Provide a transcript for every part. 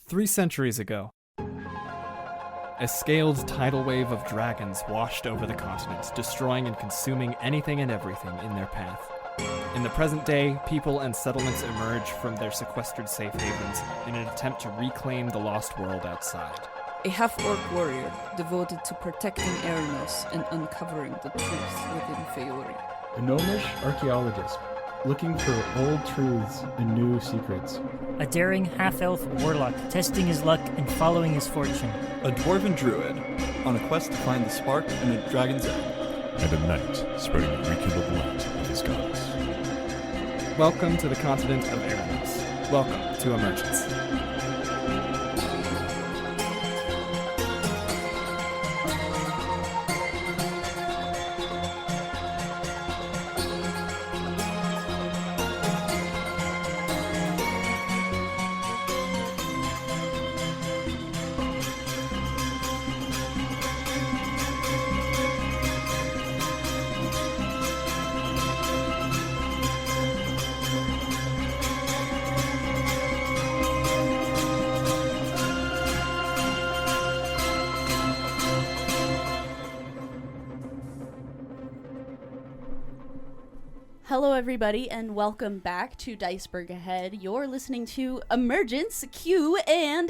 3 centuries ago, a scaled tidal wave of dragons washed over the continent, destroying and consuming anything and everything in their path. In the present day, people and settlements emerge from their sequestered safe havens in an attempt to reclaim the lost world outside. A half-orc warrior devoted to protecting Erinos and uncovering the truth within Feori. A gnomish archaeologist looking for old truths and new secrets. A daring half-elf warlock testing his luck and following his fortune. A dwarven druid on a quest to find the spark in a dragon's egg. And a knight spreading the rekindled light of his gods. Welcome to the continent of Erinos. Welcome to Emergence. Hello everybody and welcome back to DICEBERG Ahead. You're listening to Emergence Q&A.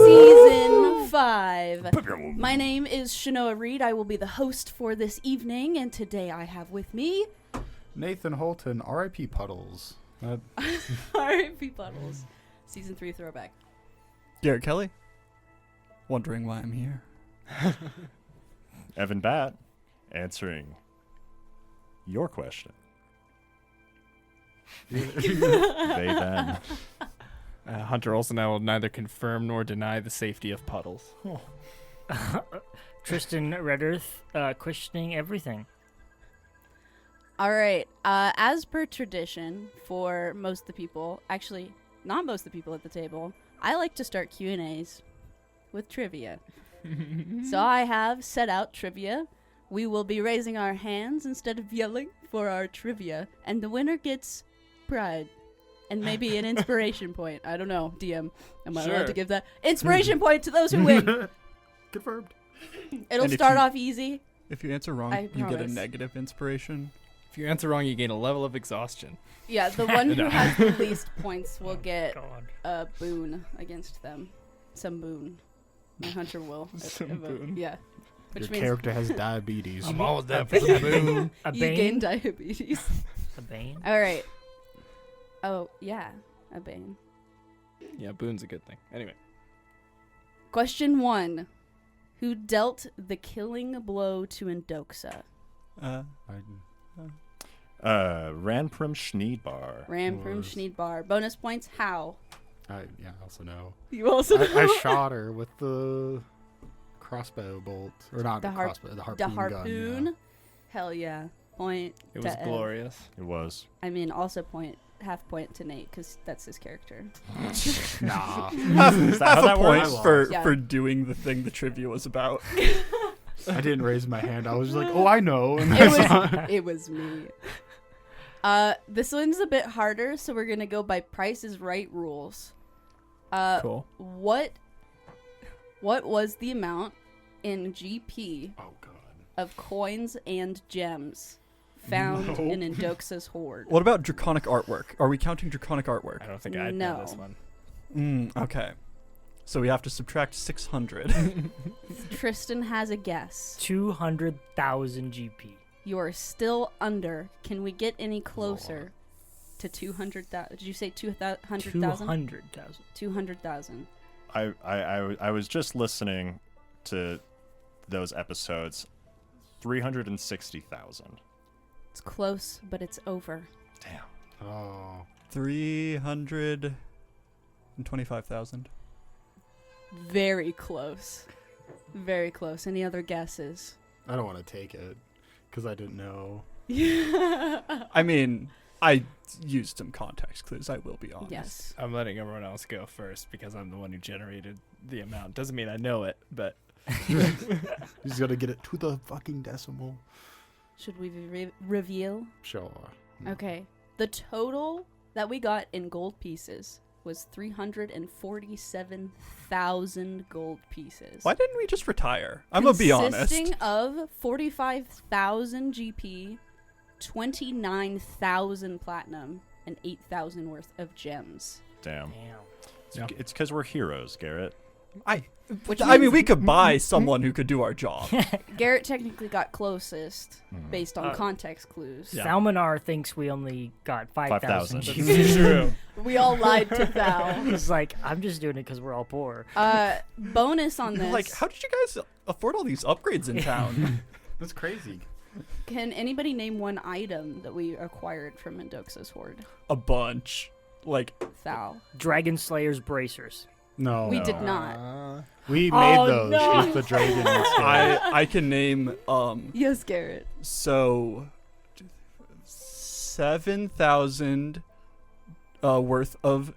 Season 5. My name is Chenoa Reid. I will be the host for this evening, and today I have with me Nathan Holten, R.I.P. Puddles. R.I.P. Puddles. Season 3 throwback. Garrett Kelly, wondering why I'm here. Evan Batt, answering your question. They then. Hunter Olson, I will neither confirm nor deny the safety of puddles. Tristan Redearth, questioning everything. All right. As per tradition for most of the people, actually not most of the people at the table, I like to start Q&As with trivia. So I have set out trivia. We will be raising our hands instead of yelling for our trivia, and the winner gets pride and maybe an inspiration point. I don't know, DM. Am I allowed to give that inspiration point to those who win? Confirmed. It'll And if start you- off easy. If you answer wrong, I you get a promise. negative inspiration. If you answer wrong, you gain a level of exhaustion. Yeah, the one who No. has the least points will get God. a boon against them. Some boon. My hunter will. Some vote. boon. Yeah. Which Your means character has diabetes. always A bane? A you gain bane? diabetes. A bane? All right. Oh, yeah. A bane. Yeah, boon's a good thing. Anyway. Question 1. Who dealt the killing blow to Indoxa? Ranpram Sneedbar. Ranpram Was- Sneedbar. Bonus points, how? I also know. You also I shot her with the crossbow bolt. Or not The the crossbow, the harpoon the harpoon? gun. Hell yeah. Point It to was Ed. glorious. It was. I mean, also half point to Nate, because that's his character. Yeah. Nah. Is that how that point works? for, Yeah. for doing the thing the trivia was about. I didn't raise my hand. I was just like, oh, I know. And It that's was, not- it was me. This one's a bit harder, so we're going to go by Price is Right rules. Cool. What was the amount in GP Oh, God. of coins and gems found No. in Indoxa's hoard? What about draconic artwork? Are we counting draconic artwork? I don't think I'd know No. this one. Okay. So we have to subtract 600. Tristan has a guess. 200,000 GP. You are still under. Can we get any closer to 200,000? Did you say 200,000? 200,000. 200,000. I was just listening to those episodes. 360,000. It's close, but it's over. Damn. Oh. 325,000. Very close. Very close. Any other guesses? I don't want to take it because I didn't know. I mean, I used some context clues, I will be honest. Yes. I'm letting everyone else go first because I'm the one who generated the amount. Doesn't mean I know it, but You just got to get it to the fucking decimal. Should we reveal? Sure. Okay. The total that we got in gold pieces was 347,000 gold pieces. Why didn't we just retire? I'm gonna be honest. Consisting of 45,000 GP, 29,000 platinum, and 8,000 worth of gems. Damn. Yeah. It's because we're heroes, Garrett. Which I mean, means we could buy someone who could do our job. Garrett technically got closest Mhm. based on context clues. Yeah. Thalminar thinks we only got 5,000. 5,000. True. We all lied to Thal. He's like, I'm just doing it because we're all poor. Bonus on this. Like, how did you guys afford all these upgrades in town? That's crazy. Can anybody name one item that we acquired from Mendoxa's Horde? A bunch. Like, Thal. Dragon Slayer's bracers. No. We did not. We made Oh, those no. with the dragon. I can name Yes, Garrett. so 7,000 worth of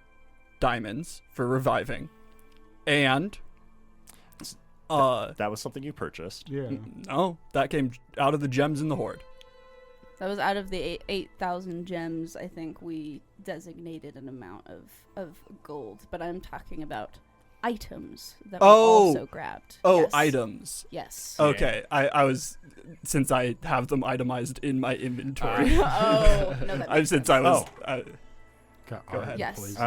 diamonds for reviving, and That was something you purchased. Yeah. no, that came out of the gems in the horde. That was out of the 8,000 gems. I think we designated an amount of gold, but I'm talking about items that we also grabbed. Oh, Yes. items. Yes. Okay, I was, since I have them itemized in my inventory. Oh, no, that makes Since sense. I was. Go ahead, Yes. please.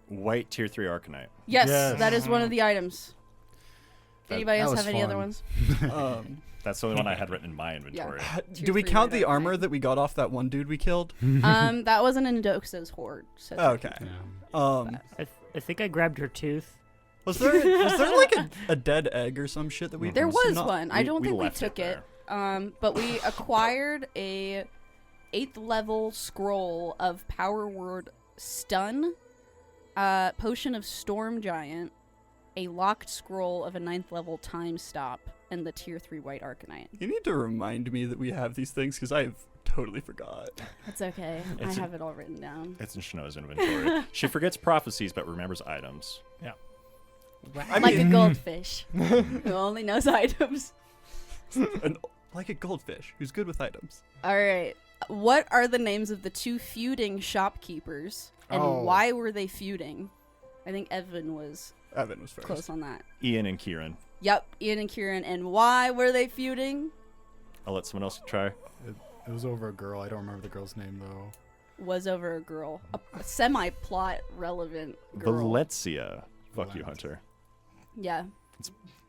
White tier 3 Arcanite. Yes, Yes. that is one of the items. Anybody that else was have any other fun. ones? That's the only one I had written in my inventory. Do we three count red the armor Arcanite. that we got off that one dude we killed? That wasn't in Doxa's Horde. So Okay. Yeah. I think I grabbed her tooth. Was there like a dead egg or some shit that we? There must have was not- one. I don't think we left took it. there. But we acquired a 8th level scroll of Power Word Stun, Potion of Storm Giant, a locked scroll of a 9th level Time Stop, and the tier 3 White Arcanite. You need to remind me that we have these things because I've totally forgot. That's okay. I have it all written down. It's in Chenoa's inventory. She forgets prophecies but remembers items. I Like a mean, goldfish who only knows items. like a goldfish who's good with items. All right. What are the names of the two feuding shopkeepers, and Oh. why were they feuding? I think Evan was Evan was first. close on that. Ian and Kieran. Yep, Ian and Kieran. And why were they feuding? I'll let someone else try. It was over a girl. I don't remember the girl's name though. Was over a girl. A semi-plot relevant girl. Valencia. Fuck you, Valencia. Hunter. Yeah.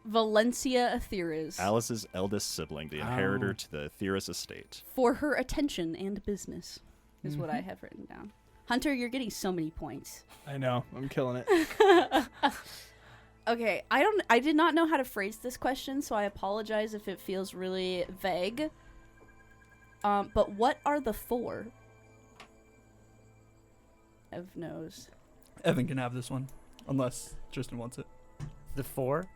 Valencia Atheras. Alice's eldest sibling, the inheritor to the Atheras estate. For her attention and business, is what I have written down. Hunter, you're getting so many points. I know. I'm killing it. Okay, I did not know how to phrase this question, so I apologize if it feels really vague. But what are the 4? Ev knows. Evan can have this one, unless Tristan wants it. The 4?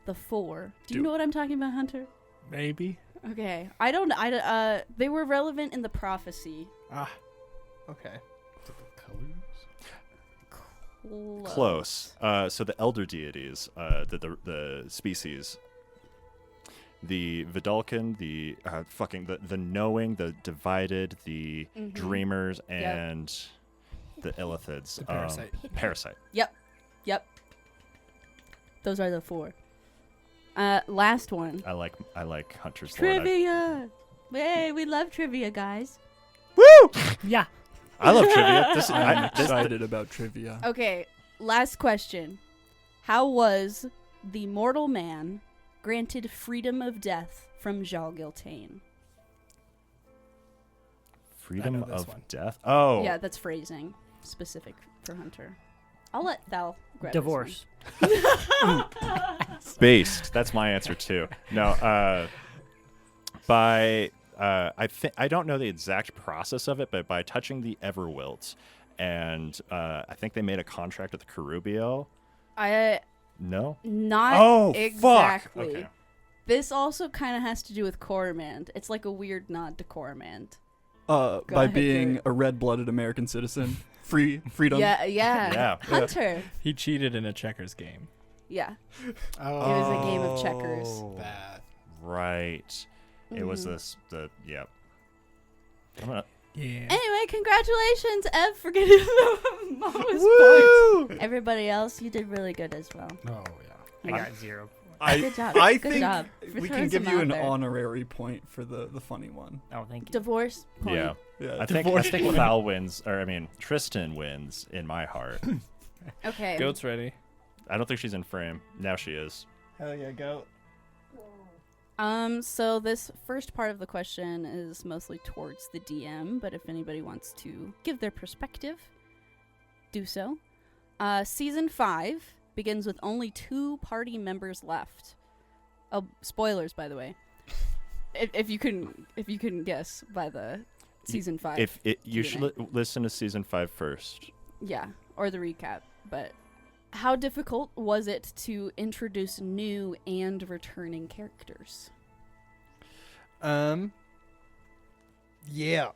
The 4. Do you Do- know what I'm talking about, Hunter? Maybe. Okay. They were relevant in the prophecy. Ah. Okay. Colors? Close. So the elder deities, the species, the Vidalcan, the the knowing, the divided, the dreamers, and the illithids. The parasite. Parasite. Yep. Those are the 4. Last one. I like Hunter's lore. Trivia! Hey, we love trivia, guys. Yeah. I love trivia. I'm excited about trivia. Okay, last question. How was the mortal man granted freedom of death from Jal Giltane? Freedom this of one. death. Oh, Yeah, that's phrasing specific for Hunter. I'll let Thal grab Divorce. based. That's my answer too. No, I don't know the exact process of it, but by touching the Everwilt, and I think they made a contract with Carubio. No. Not Oh, exactly. fuck. Okay. This also kind of has to do with Coromand. It's like a weird nod to Coromand. By ahead, being Garrett. a red-blooded American citizen, freedom. Yeah. Yeah. Hunter. He cheated in a checkers game. Yeah. Oh, It was a game of checkers. that. Right. It was Mhm. this. I'm Yeah. Anyway, congratulations, Ev, for getting the most points. Everybody else, you did really good as well. Oh yeah. I got 0. Good job. I Good think job. we For can give throwing you some an out there. honorary point for the funny one. Oh, thank you. Divorce point. Yeah. Yeah, I think Val wins, or I mean, Tristan wins in my heart. Okay. Goat's ready. I don't think she's in frame. Now she is. Hell yeah, goat. So this first part of the question is mostly towards the DM, but if anybody wants to give their perspective, do so. Season 5 begins with only 2 party members left. Oh, spoilers, by the way. If you couldn't guess by the season 5. You should listen to season 5 first. Yeah, or the recap. But how difficult was it to introduce new and returning characters? Yeah.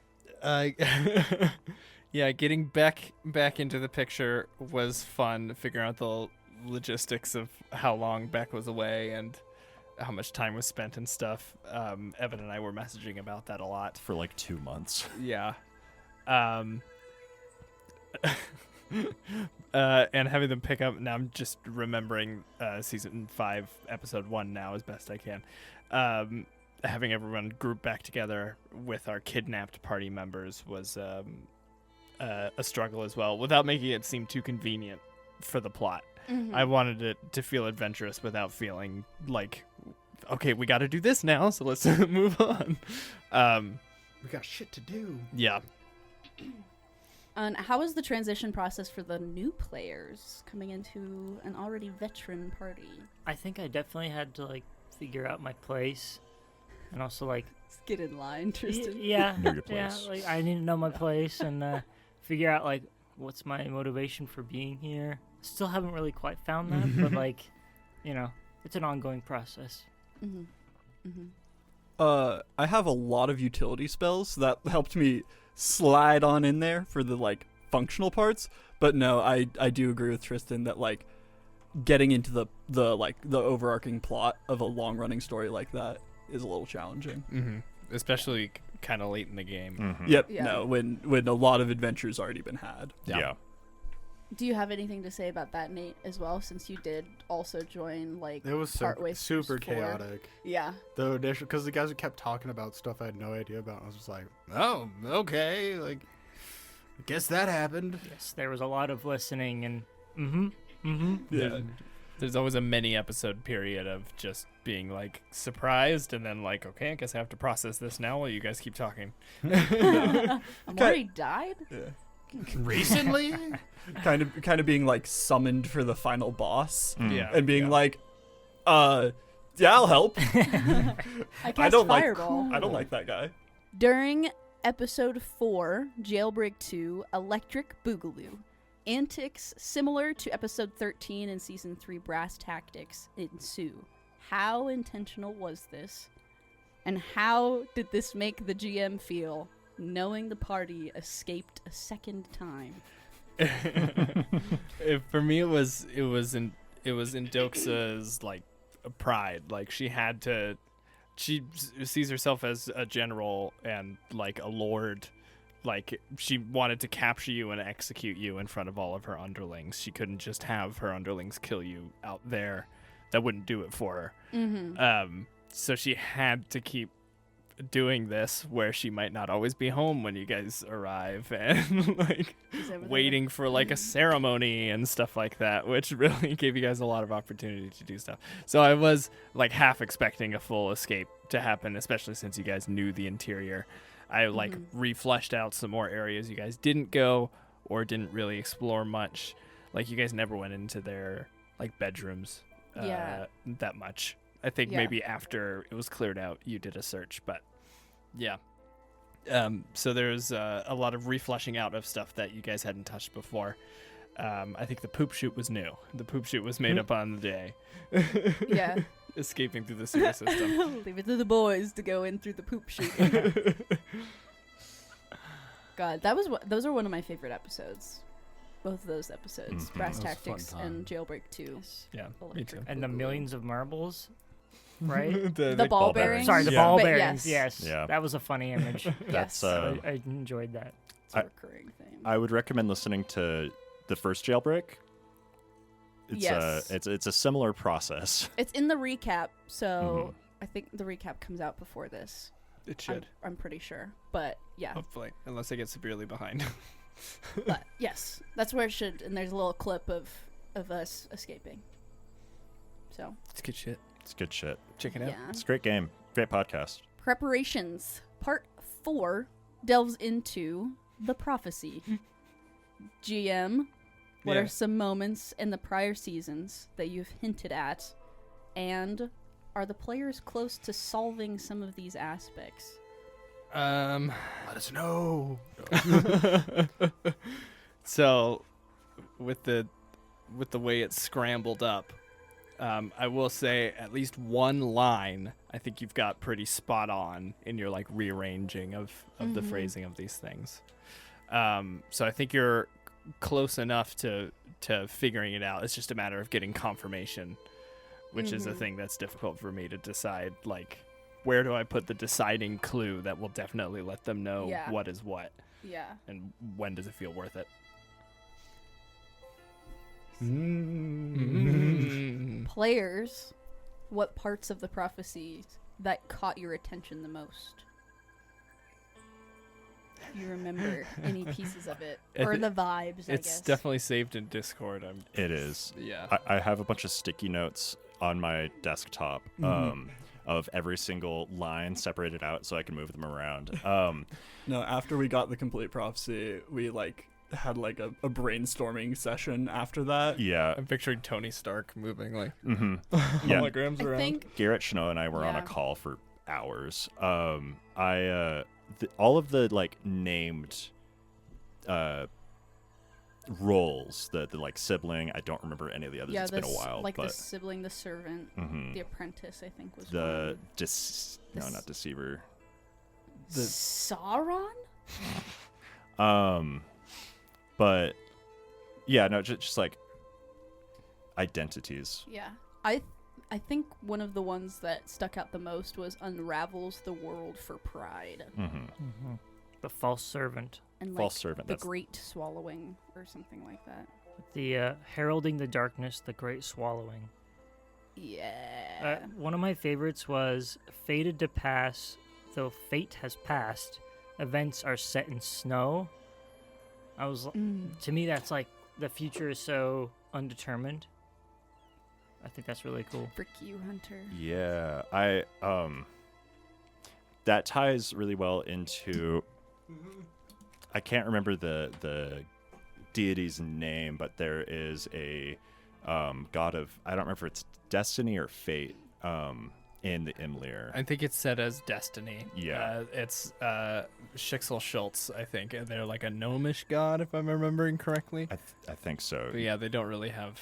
Yeah, getting Beck back into the picture was fun, figuring out the logistics of how long Beck was away and how much time was spent and stuff. Evan and I were messaging about that a lot. For like 2 months. Yeah. And having them pick up, now I'm just remembering season 5 episode 1 now as best I can. Having everyone group back together with our kidnapped party members was a struggle as well, without making it seem too convenient for the plot. Mm-hmm. I wanted it to feel adventurous without feeling like, okay, we got to do this now, so let's move on. We got shit to do. Yeah. And how was the transition process for the new players coming into an already veteran party? I think I definitely had to, like, figure out my place. And also, like... Let's get in line, Tristan. Yeah. Know your Yeah, place. like, I need to know my place and figure out, like, what's my motivation for being here. Still haven't really quite found that, but, like, you know, it's an ongoing process. Mm-hmm. Mm-hmm. I have a lot of utility spells that helped me slide on in there for the like functional parts, but no, I do agree with Tristan that like getting into the overarching plot of a long running story like that is a little challenging. Mm-hmm. Especially kind of late in the game. Mhm. Yep. Yeah. No, when a lot of adventures already been had. Yeah. Do you have anything to say about that, Nate, as well, since you did also join, like, It was partway super through 4? chaotic. Yeah. The initial, because the guys kept talking about stuff I had no idea about. I was just like, oh, okay, like, I guess that happened. Yes, there was a lot of listening and Yeah. There's always a mini episode period of just being like surprised and then like, okay, I guess I have to process this now while you guys keep talking. Amori died? Recently? kind of being like summoned for the final boss Yeah. and being like, yeah, I'll help. I cast I don't Fireball. like that guy. During episode 4, Jailbreak 2, Electric Boogaloo, antics similar to episode 13 in season 3, Brass Tactics, ensue. How intentional was this? And how did this make the GM feel, knowing the party escaped a second time? For me, it was in Doxa's like pride. Like she sees herself as a general and like a lord. Like she wanted to capture you and execute you in front of all of her underlings. She couldn't just have her underlings kill you out there. That wouldn't do it for her. Mm-hmm. So she had to keep doing this where she might not always be home when you guys arrive and like waiting for like a ceremony and stuff like that, which really gave you guys a lot of opportunity to do stuff. So I was like half expecting a full escape to happen, especially since you guys knew the interior. I like refleshed out some more areas you guys didn't go or didn't really explore much. Like you guys never went into their like bedrooms that much. I think maybe after it was cleared out, you did a search, but yeah. So there's a lot of refleshing out of stuff that you guys hadn't touched before. I think the poop chute was new. The poop chute was made up on the day. Yeah. Escaping through the sewer system. Leave it to the boys to go in through the poop chute. God, those are one of my favorite episodes. Both of those episodes, Brass That was a fun Tactics time. and Jailbreak 2. Yeah, me Electric too. and the Boogaloo. millions of marbles. right? The ball ball bearings. bearings. Sorry, the Yeah. ball But bearings. yes. Yes, Yeah. that was a funny image. That's I enjoyed that. It's a recurring theme. I would recommend listening to the first Jailbreak. It's Yes. it's a similar process. It's in the recap, so Mhm. I think the recap comes out before this. It should, I'm pretty sure. But yeah. hopefully, unless I get severely behind. But yes, that's where it should. And there's a little clip of us escaping. So It's good shit. It's good shit. Check it out. yeah. It's a great game. Great podcast. Preparations. Part 4 delves into the prophecy. GM, what Yeah. are some moments in the prior seasons that you've hinted at? And are the players close to solving some of these aspects? Let us know. So, with the way it's scrambled up, I will say at least one line I think you've got pretty spot on in your like rearranging of the phrasing of these things. So I think you're close enough to figuring it out. It's just a matter of getting confirmation, which is a thing that's difficult for me to decide. Like, where do I put the deciding clue that will definitely let them know Yeah. what is what, Yeah. and when does it feel worth it? Players, what parts of the prophecy that caught your attention the most? If you remember any pieces of it, or the vibes, I It's guess. definitely saved in Discord. It is. Yeah. I have a bunch of sticky notes on my desktop of every single line separated out so I can move them around. No, after we got the complete prophecy, we like had like a brainstorming session after that. Yeah. I'm picturing Tony Stark moving like Yeah. holograms I around. think Garrett Chenoa and I were on a Yeah. call for hours. All of the like named roles, the like sibling, I don't remember any of the others. yeah, It's been a while, like the but sibling, the servant, mhm. the apprentice. I think was the one. no, not deceiver. Sauron. But yeah, no, just like identities. Yeah, I think one of the ones that stuck out the most was unravels the world for pride The false servant. and like False servant. the That's great swallowing or something like that. The heralding the darkness, the great swallowing. Yeah. One of my favorites was fated to pass, though fate has passed. Events are set in snow. I was to me that's like the future is so undetermined. I think that's really cool. Frick you, Hunter. yeah. That ties really well into. I can't remember the deity's name, but there is a god of, I don't remember if it's destiny or fate in the Imlir. I think it's set as Destiny. Yeah. It's Schixel Schultz, I think. And they're like a gnomish god, if I'm remembering correctly. I think so. But yeah, they don't really have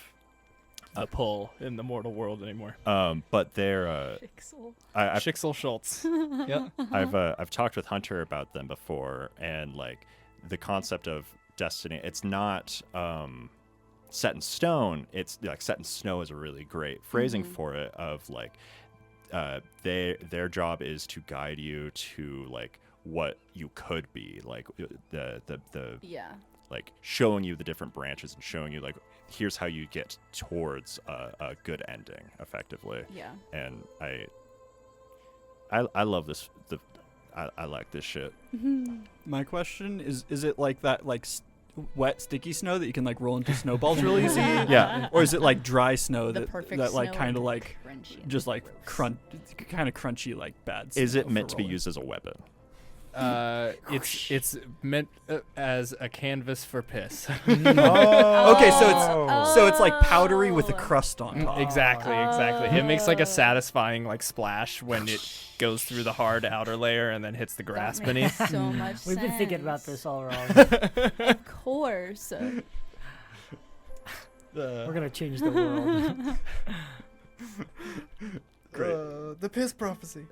a pull in the mortal world anymore. But they're Pixel. Schixel Schultz. Yeah. I've talked with Hunter about them before, and like the concept of destiny, it's not set in stone. It's like set in snow is a really great phrasing for it. Of like their job is to guide you to like what you could be, like the Yeah. like showing you the different branches and showing you like here's how you get towards a good ending effectively. Yeah. And I love this. I like this shit. My question is it like that like wet sticky snow that you can like roll into snowballs real easy? Yeah. Or is it like dry snow The that perfect that like snow kind of and like crunchy and just like gross. kind of crunchy like bad? Is it snow meant for to be rolling? used as a weapon? It's meant as a canvas for piss. Okay, so it's like powdery with a crust on top. Exactly. It makes like a satisfying like splash when it goes through the hard outer layer and then hits the grass That beneath. makes so much We've been thinking about sense. this all wrong. Of course. We're gonna change the world. Great. The piss prophecy.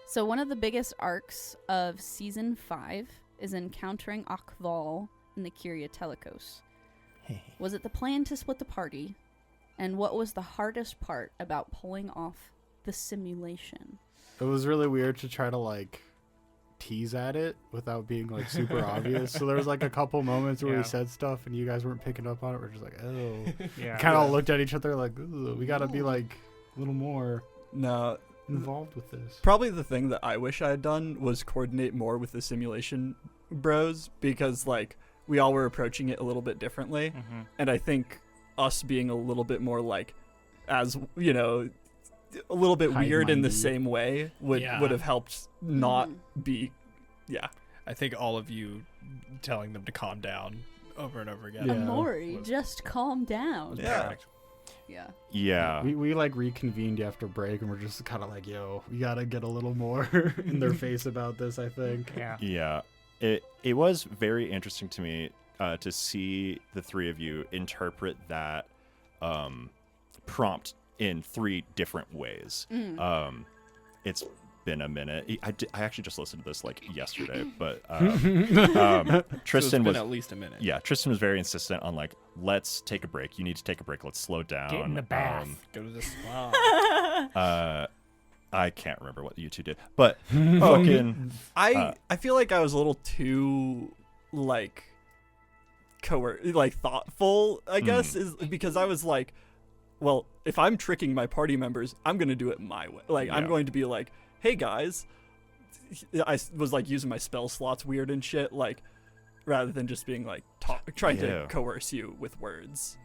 So one of the biggest arcs of season 5 is encountering Akval in the Kyria Telecos. Was it the plan to split the party, And what was the hardest part about pulling off the simulation? It was really weird to try to like tease at it without being like super obvious. So there was like a couple moments where Yeah. we said stuff and you guys weren't picking up on it. We're just like, oh. Yeah. Kind of all looked at each other like, ooh, we gotta be like a little more No, involved with this. probably the thing that I wish I had done was coordinate more with the simulation bros, because like we all were approaching it a little bit differently, Mm-hmm. and I think us being a little bit more like, as you know, a little bit weird in the High-minded. same way would have helped not be, yeah. I think all of you telling them to calm down over and over again. Yeah. Amori, Was- just calm down. Yeah. Perfect. Yeah. Yeah. We like reconvened after break and we're just kind of like, yo, we gotta get a little more in their face about this, I think. Yeah. Yeah, it was very interesting to me to see the three of you interpret that prompt in three different ways. It's been a minute. I actually just listened to this like yesterday, but Tristan been was at least a minute. yeah. Tristan was very insistent on like, let's take a break. You need to take a break. Let's slow down. Get in the bath. Go to the spa. I can't remember what you two did, but fucking I feel like I was a little too like thoughtful, I guess, is because I was like, well, if I'm tricking my party members, I'm gonna do it my way. Like I'm Yeah. going to be like, hey guys, I was like using my spell slots weird and shit, like rather than just being like trying Yeah. to coerce you with words.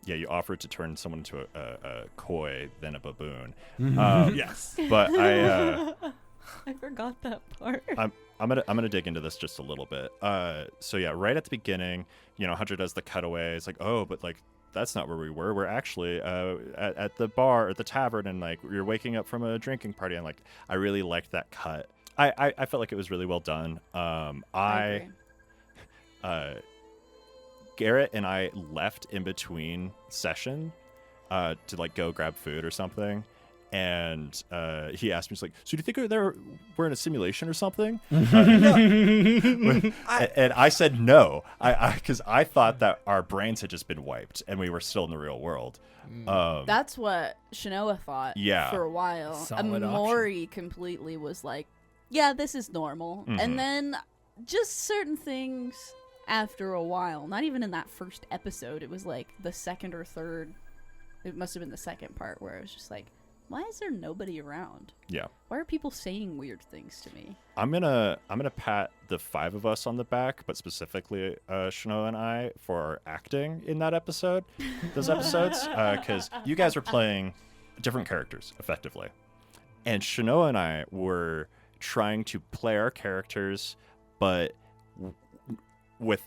yeah, you offered to turn someone into a koi, then a baboon. Yes. But I forgot that part. I'm gonna dig into this just a little bit. So yeah, right at the beginning, you know, Hunter does the cutaway. It's like, oh, but like that's not where we were. We're actually at the bar or the tavern, and like you're waking up from a drinking party. And like I really liked that cut. I felt like it was really well done. I agree. Garrett and I left in between session to like go grab food or something. And he asked me, he's like, so do you think we're in a simulation or something? And I said no, because I thought that our brains had just been wiped and we were still in the real world. That's what Chenoa thought Yeah. for a while. Solid Emori completely was like, yeah, this is normal. Mhm. And then just certain things after a while, not even in that first episode, it was like the second or third, it must have been the second part where it was just like, why is there nobody around? Yeah. Why are people saying weird things to me? I'm gonna pat the five of us on the back, but specifically Chenoa and I for our acting in those episodes, because you guys were playing different characters effectively, and Chenoa and I were trying to play our characters, but with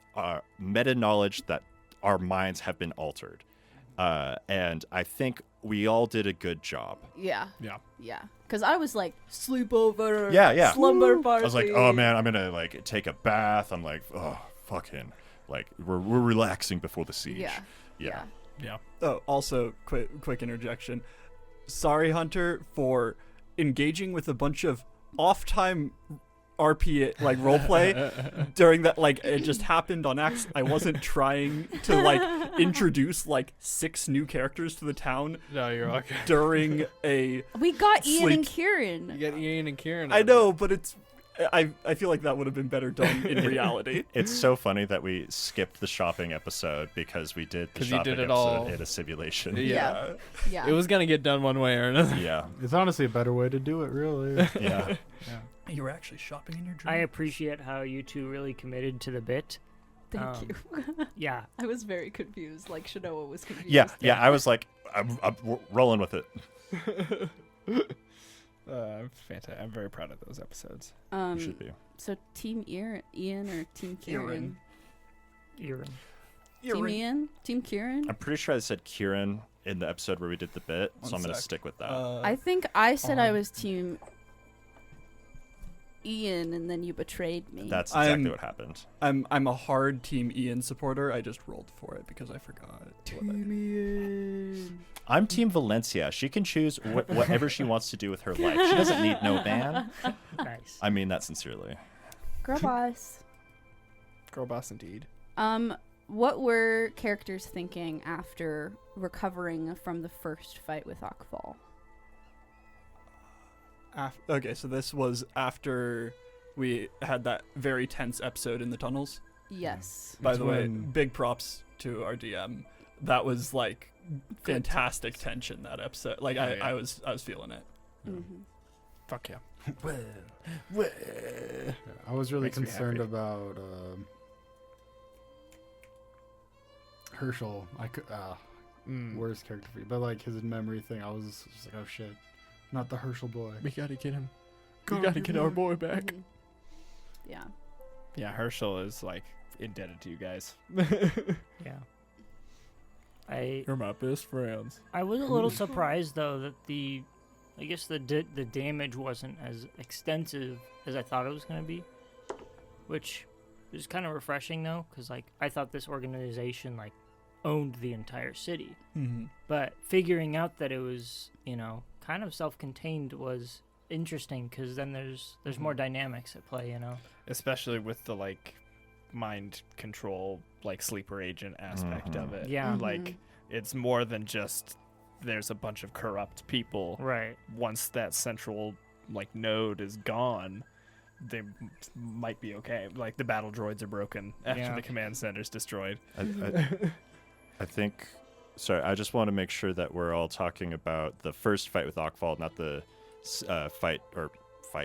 meta knowledge that our minds have been altered, and I think we all did a good job. Yeah. Yeah. Yeah. Because I was like, sleepover. Yeah. Slumber party. I was like, oh man, I'm gonna like take a bath. I'm like, oh fucking, like we're relaxing before the siege. Yeah. Yeah. Yeah. Oh, also, quick interjection. Sorry, Hunter, for engaging with a bunch of off-time RP like roleplay during that. Like it just happened on accident. I wasn't trying to like introduce like 6 new characters to the town No, you're okay. during a. We got Ian and Sleep. Kieran. You get Ian and Kieran. I know, but it's. I feel like that would have been better done in reality. It's so funny that we skipped the shopping episode because we did the 'Cause you shopping did it episode all. in a simulation. Yeah. Yeah. It was gonna get done one way or another. Yeah. It's honestly a better way to do it, really. Yeah. You were actually shopping in your dreams. I appreciate how you two really committed to the bit. Thank you. Yeah. I was very confused. Like Chenoa was confused. Yeah. I was like, I'm rolling with it. Fantastic. I'm very proud of those episodes. You should be. So Team Ian or Team Kieran? Earring. Team Ian? Team Kieran? I'm pretty sure I said Kieran in the episode where we did the bit, so I'm gonna stick with that. I think I said I on. was Team Ian, and then you betrayed me. That's exactly I'm- what happened. I'm a hard Team Ian supporter. I just rolled for it because I forgot. Ian. I'm Team Valencia. She can choose whatever she wants to do with her life. She doesn't need no ban. Nice. I mean that sincerely. Girl boss. Girl boss indeed. what were characters thinking after recovering from the first fight with Akfal? Okay, so this was after we had that very tense episode in the tunnels. Yes. By It's the way, when- big props to our DM. That was like fantastic tension that episode. Like Oh, yeah. I was feeling it. Mm-hmm. Fuck yeah. I was really Makes me concerned happy. about Herschel. I could worst character for you, but like his memory thing, I was just like, oh shit, not the Herschel boy. We gotta get him. Go We gotta get get our him. boy back. Mhm. Yeah. Yeah, Herschel is like indebted to you guys. Yeah. I You're my best friends. was a little surprised though that I guess the damage wasn't as extensive as I thought it was going to be, which is kind of refreshing though, because like I thought this organization like owned the entire city, Mm-hmm. but figuring out that it was kind of self-contained was interesting, because then there's more dynamics at play, Especially with the like mind control, like sleeper agent aspect of it. Yeah. Like it's more than just there's a bunch of corrupt people. Right. Once that central like node is gone, they might be okay. Like the battle droids are broken after Yeah. the command center's destroyed. I think. Sorry, I just want to make sure that we're all talking about the first fight with Akfal, not the fight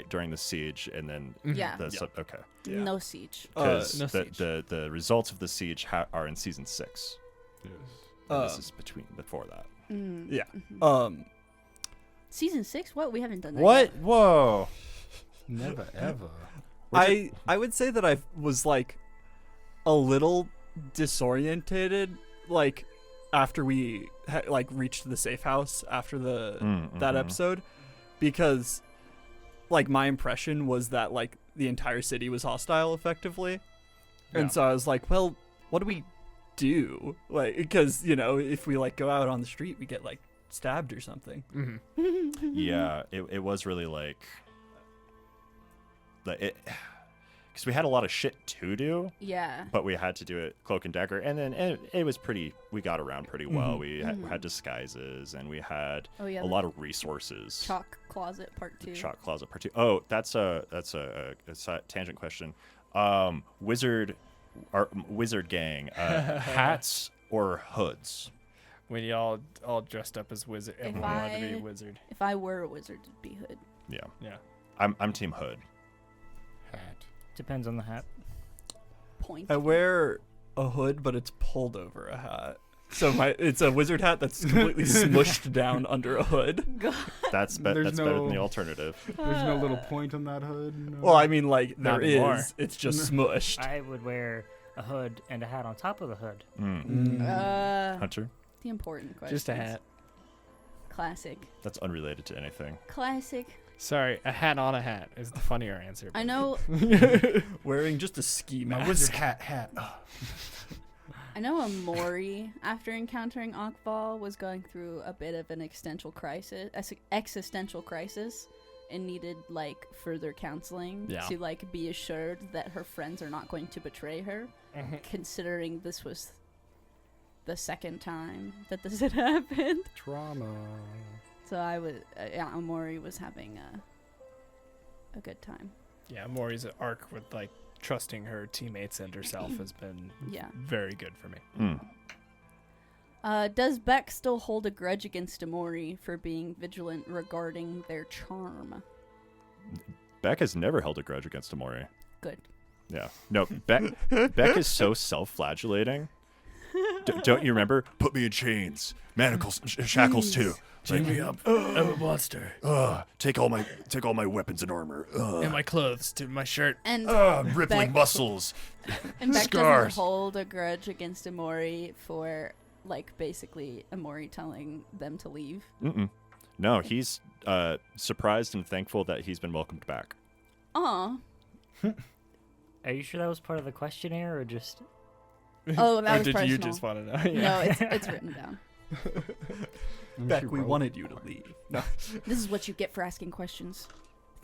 during the siege, and then Yeah. okay. Yeah. No siege. Because no siege. the results of the siege are in season 6. And this is before that. Mm. Yeah. Mhm. Season 6? What? We haven't done that What? yet. Whoa. Never ever. I would say that I was like a little disorientated, like after we like reached the safe house after that episode, because like my impression was that like the entire city was hostile effectively, and so I was like, well, what do we do? Like, because if we like go out on the street, we get like stabbed or something. Mm-hmm. Yeah, it was really like it, because we had a lot of shit to do, Yeah. but we had to do it cloak and dagger, and then it was we got around pretty well. We had disguises, and we had Oh yeah. a lot of resources. Chalk Closet Part 2. Chalk Closet Part 2. Oh, that's a tangent question. Wizard gang, hats or hoods? When y'all all dressed up as wizard, If everyone wanted to be a I- wizard. If I were a wizard, it'd be Hood. Yeah, Yeah. I'm team hood. Hat. Depends on the hat. Point. I wear a hood, but it's pulled over a hat. So it's a wizard hat that's completely smushed down under a hood. That's There's that's better than the no- alternative. There's no little point on that hood. No. Well, I mean, like there Not anymore. is. It's just smushed. I would wear a hood and a hat on top of the hood. Hunter, The important question. Just a hat. Classic. that's unrelated to anything. Classic. Sorry, a hat on a hat is the funnier answer. I know. Wearing just a ski my mask. wizard hat. I know Emori, after encountering Akbal, was going through a bit of an existential crisis, and needed like further counseling Yeah. to like be assured that her friends are not going to betray her, considering this was the second time that this had happened. Trauma. So I was, Emori was having a good time. Yeah, Maury's arc with like trusting her teammates and herself has been Yeah. very good for me. Does Beck still hold a grudge against Emori for being vigilant regarding their charm? Beck has never held a grudge against Emori. Good. Yeah. No, Beck is so self-flagellating. Don't you remember? Put me in chains, manacles, shackles too. Chain me up. I'm a monster. Take all my weapons and armor. And my clothes to my shirt. And Rippling Beck- muscles. And Beck Scars. doesn't hold a grudge against Emori for, like, basically Emori telling them to leave. Mm-mm. No, he's surprised and thankful that he's been welcomed back. Aw. Are you sure that was part of the questionnaire or just? Oh, that Or was did personal. you just want to know? No, it's written down. Beck, we wanted you to leave. No. This is what you get for asking questions.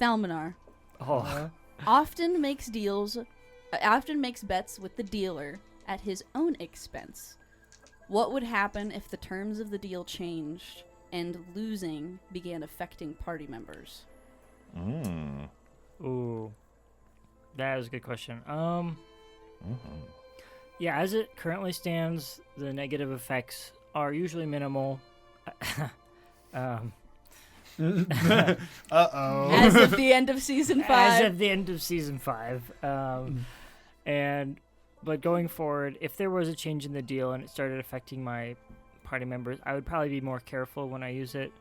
Thalminar Oh, often makes bets with the dealer at his own expense. What would happen if the terms of the deal changed and losing began affecting party members? Ooh, that is a good question. Yeah, as it currently stands, the negative effects are usually minimal. Uh-oh. As of the end of season 5. As of the end of season 5. But going forward, if there was a change in the deal and it started affecting my party members, I would probably be more careful when I use it.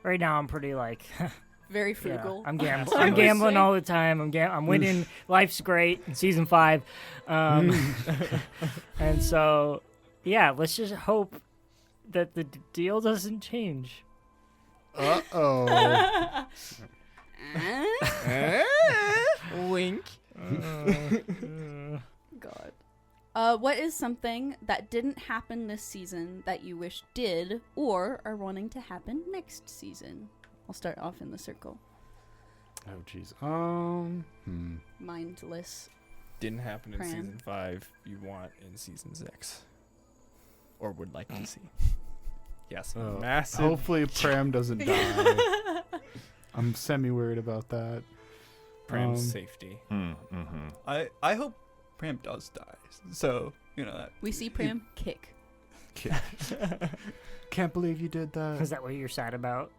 Right now, I'm pretty like Very yeah, frugal. I'm gambling. I'm gambling all the time. I'm winning. Life's great in season 5, and so yeah, let's just hope that the deal doesn't change. Uh-oh. Wink. God. What is something that didn't happen this season that you wish did or are wanting to happen next season? I'll start off in the circle. Oh, jeez. Mindless. Didn't happen in Pram. season 5. You want in season 6, or would like to see. Yes, Oh, massive. hopefully Pram doesn't die. I'm semi-worried about that. Pram's safety. I hope Pram does die. So, that. We see Pram kick. Can't believe you did that. Is that what you're sad about?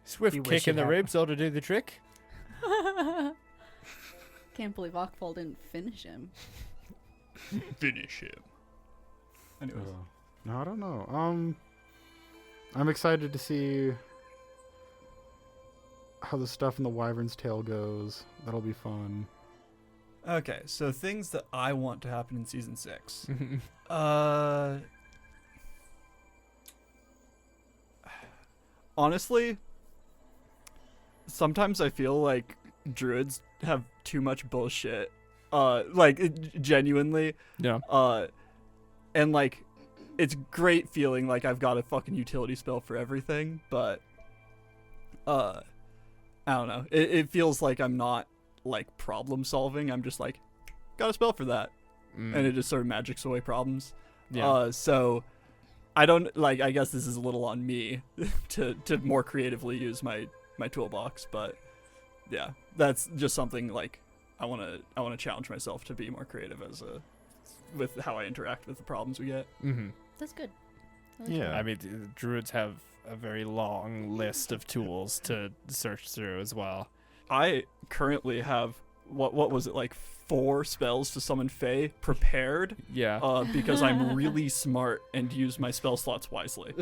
Swift You wish kick in it the happened. ribs ought to do the trick. Can't believe Akfall didn't finish him. Finish him. Anyways. No, I don't know. I'm excited to see how the stuff in the Wyvern's Tail goes. That'll be fun. Okay, so things that I want to happen in season 6. Honestly, sometimes I feel like druids have too much bullshit. Genuinely. Yeah. And like, it's great feeling like I've got a fucking utility spell for everything, but I don't know. It feels like I'm not like problem solving. I'm just like, got a spell for that, and it just sort of magics away problems. Yeah. So I don't like. I guess this is a little on me to more creatively use my toolbox, but yeah, that's just something like I want to challenge myself to be more creative with how I interact with the problems we get. Mm-hmm. That's good. Yeah. I mean, druids have a very long list of tools to search through as well. I currently have what was it, like 4 spells to summon Fae prepared Yeah. because I'm really smart and use my spell slots wisely.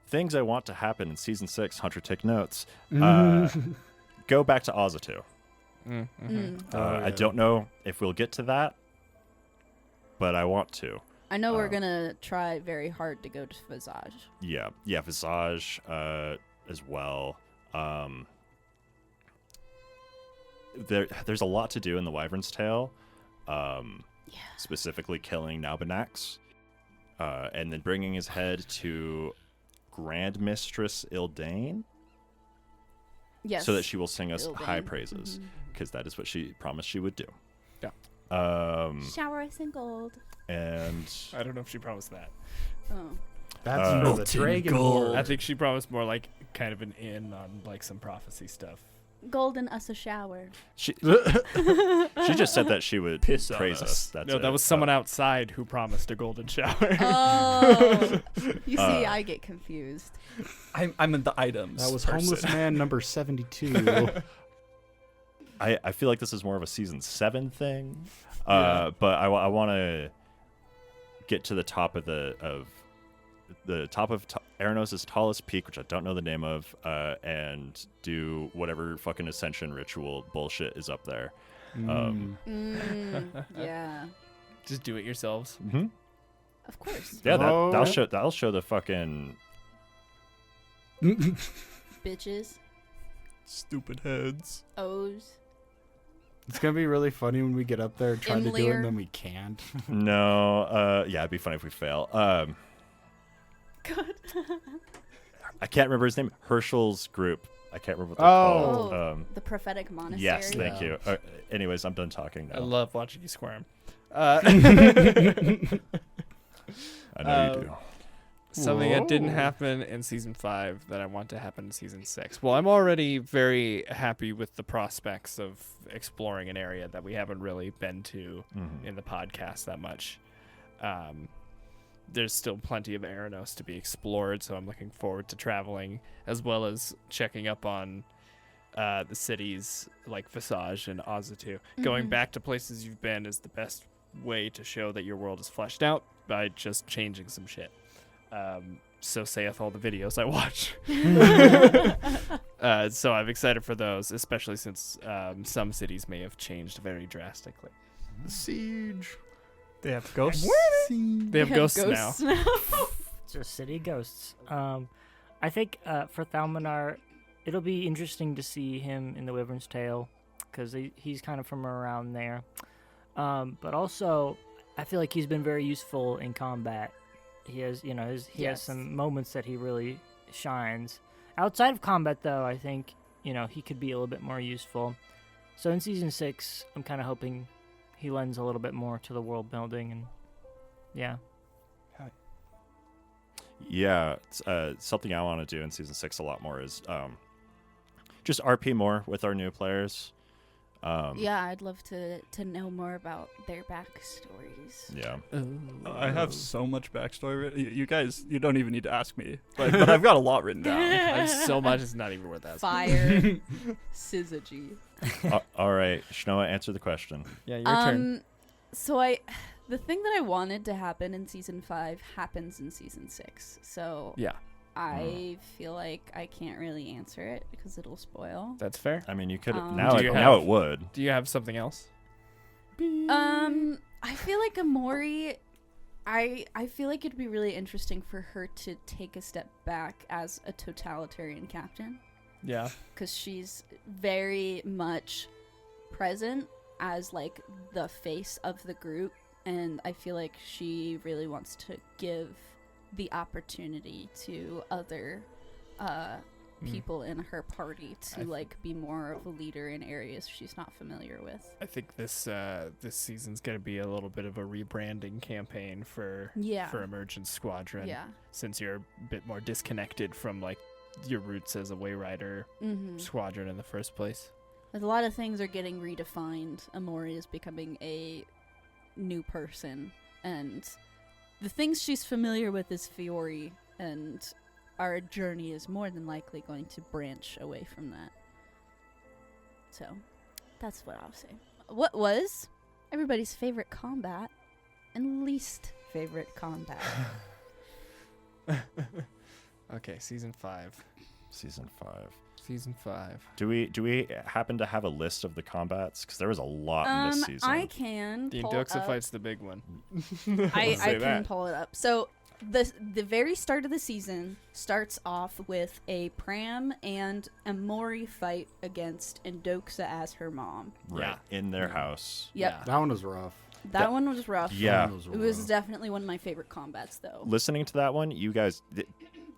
Things I want to happen in season 6. Hunter, take notes. Go back to Ozatu. I don't know if we'll get to that, but I want to. I know we're gonna try very hard to go to Visage. Yeah, Visage as well. There's a lot to do in the Wyvern's Tail. Specifically killing Naubanax, and then bringing his head to Grand Mistress Ildane, Yes. so that she will sing us high Ildane. praises, because that is what she promised she would do. Yeah. Shower us in gold. And I don't know if she promised that. Oh. That's Uh, for the Molten Dragon gold. Board. I think she promised more like kind of an in on like some prophecy stuff. Golden us a shower. she just said that she would Piss on praise us. us. That's No, it. that was someone outside who promised a golden shower. Oh. You see, I get confused. I'm in the items. That was person. Homeless Man number 72. I feel like this is more of a season 7 thing, Yeah. but I want to get to the top of Erinos' tallest peak, which I don't know the name of, and do whatever fucking ascension ritual bullshit is up there. Yeah. Just do it yourselves. Mm-hmm. Of course. Yeah, Oh. that'll show the fucking Bitches. Stupid heads. O's. It's gonna be really funny when we get up there trying to do it Imlir. and then we can't. no. Yeah, it'd be funny if we fail. God. I can't remember his name. Herschel's group. I can't remember what they're called. Oh, the prophetic monastery. Yes, thank you. Anyways, I'm done talking now. I love watching you squirm. I know you do. Something that didn't Whoa. happen in season 5 that I want to happen in season 6. Well, I'm already very happy with the prospects of exploring an area that we haven't really been to in the podcast that much. There's still plenty of Erinos to be explored, so I'm looking forward to traveling, as well as checking up on the cities like Visage and Azatu. Going back to places you've been is the best way to show that your world is fleshed out by just changing some shit. So saith all the videos I watch. So I'm excited for those, especially since some cities may have changed very drastically. The siege. They have ghosts. They have ghosts now. Just city ghosts. I think for Thalminar, it'll be interesting to see him in the Wyvern's Tale, because he's kind of from around there. But also, I feel like he's been very useful in combat. He has, he has some moments that he really shines. Outside of combat, though, I think, he could be a little bit more useful. So in Season 6, I'm kind of hoping he lends a little bit more to the world building, and yeah. Yeah, something I want to do in Season 6 a lot more is just RP more with our new players. Yeah, I'd love to know more about their backstories. Yeah. I have so much backstory. You guys, you don't even need to ask me. But I've got a lot written down. There's so much, it's not even worth asking. Fire. Syzygy. All right, Chenoa, answer the question. Yeah, your turn. So the thing that I wanted to happen in Season 5 happens in Season 6. So Yeah, I feel like I can't really answer it because it'll spoil. that's fair. I mean, you could Do now. you Now have- it would. Do you have something else? I feel like Emori, I feel like it'd be really interesting for her to take a step back as a totalitarian captain, Yeah. because she's very much present as like the face of the group, and I feel like she really wants to give the opportunity to other people in her party to like be more of a leader in areas she's not familiar with. I think this season's gonna be a little bit of a rebranding campaign for Emergence Squadron. Yeah. Since you're a bit more disconnected from like your roots as a Wayrider squadron in the first place. A lot of things are getting redefined. Emori is becoming a new person, and the things she's familiar with is Fiori, and our journey is more than likely going to branch away from that. So, that's what I'll say. What was everybody's favorite combat and least favorite combat? Okay, season 5. Season 5. Season 5. Do we happen to have a list of the combats? Because there was a lot in this season. I can The pull Indoxa up. fight's the big one. I Say can that. pull it up. So the very start of the season starts off with a Pram and Emori fight against Indoxa as her mom. Right in their house. Yep. Yeah. That one was rough. That one was rough. Yeah. That one It was rough. definitely one of my favorite combats, though. Listening to that one, you guys,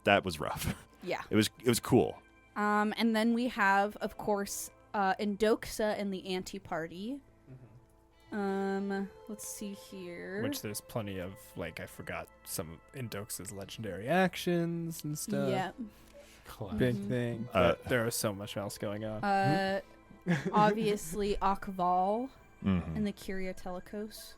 that was rough. Yeah. It was cool. And then we have, of course, Indoxa and the anti-party. Let's see here. Which there's plenty of, like, I forgot some of Indoxa's legendary actions and stuff. Yeah. Classic. Big thing. But there was so much else going on. Obviously, Akval Mhm. and the Curia Telecos.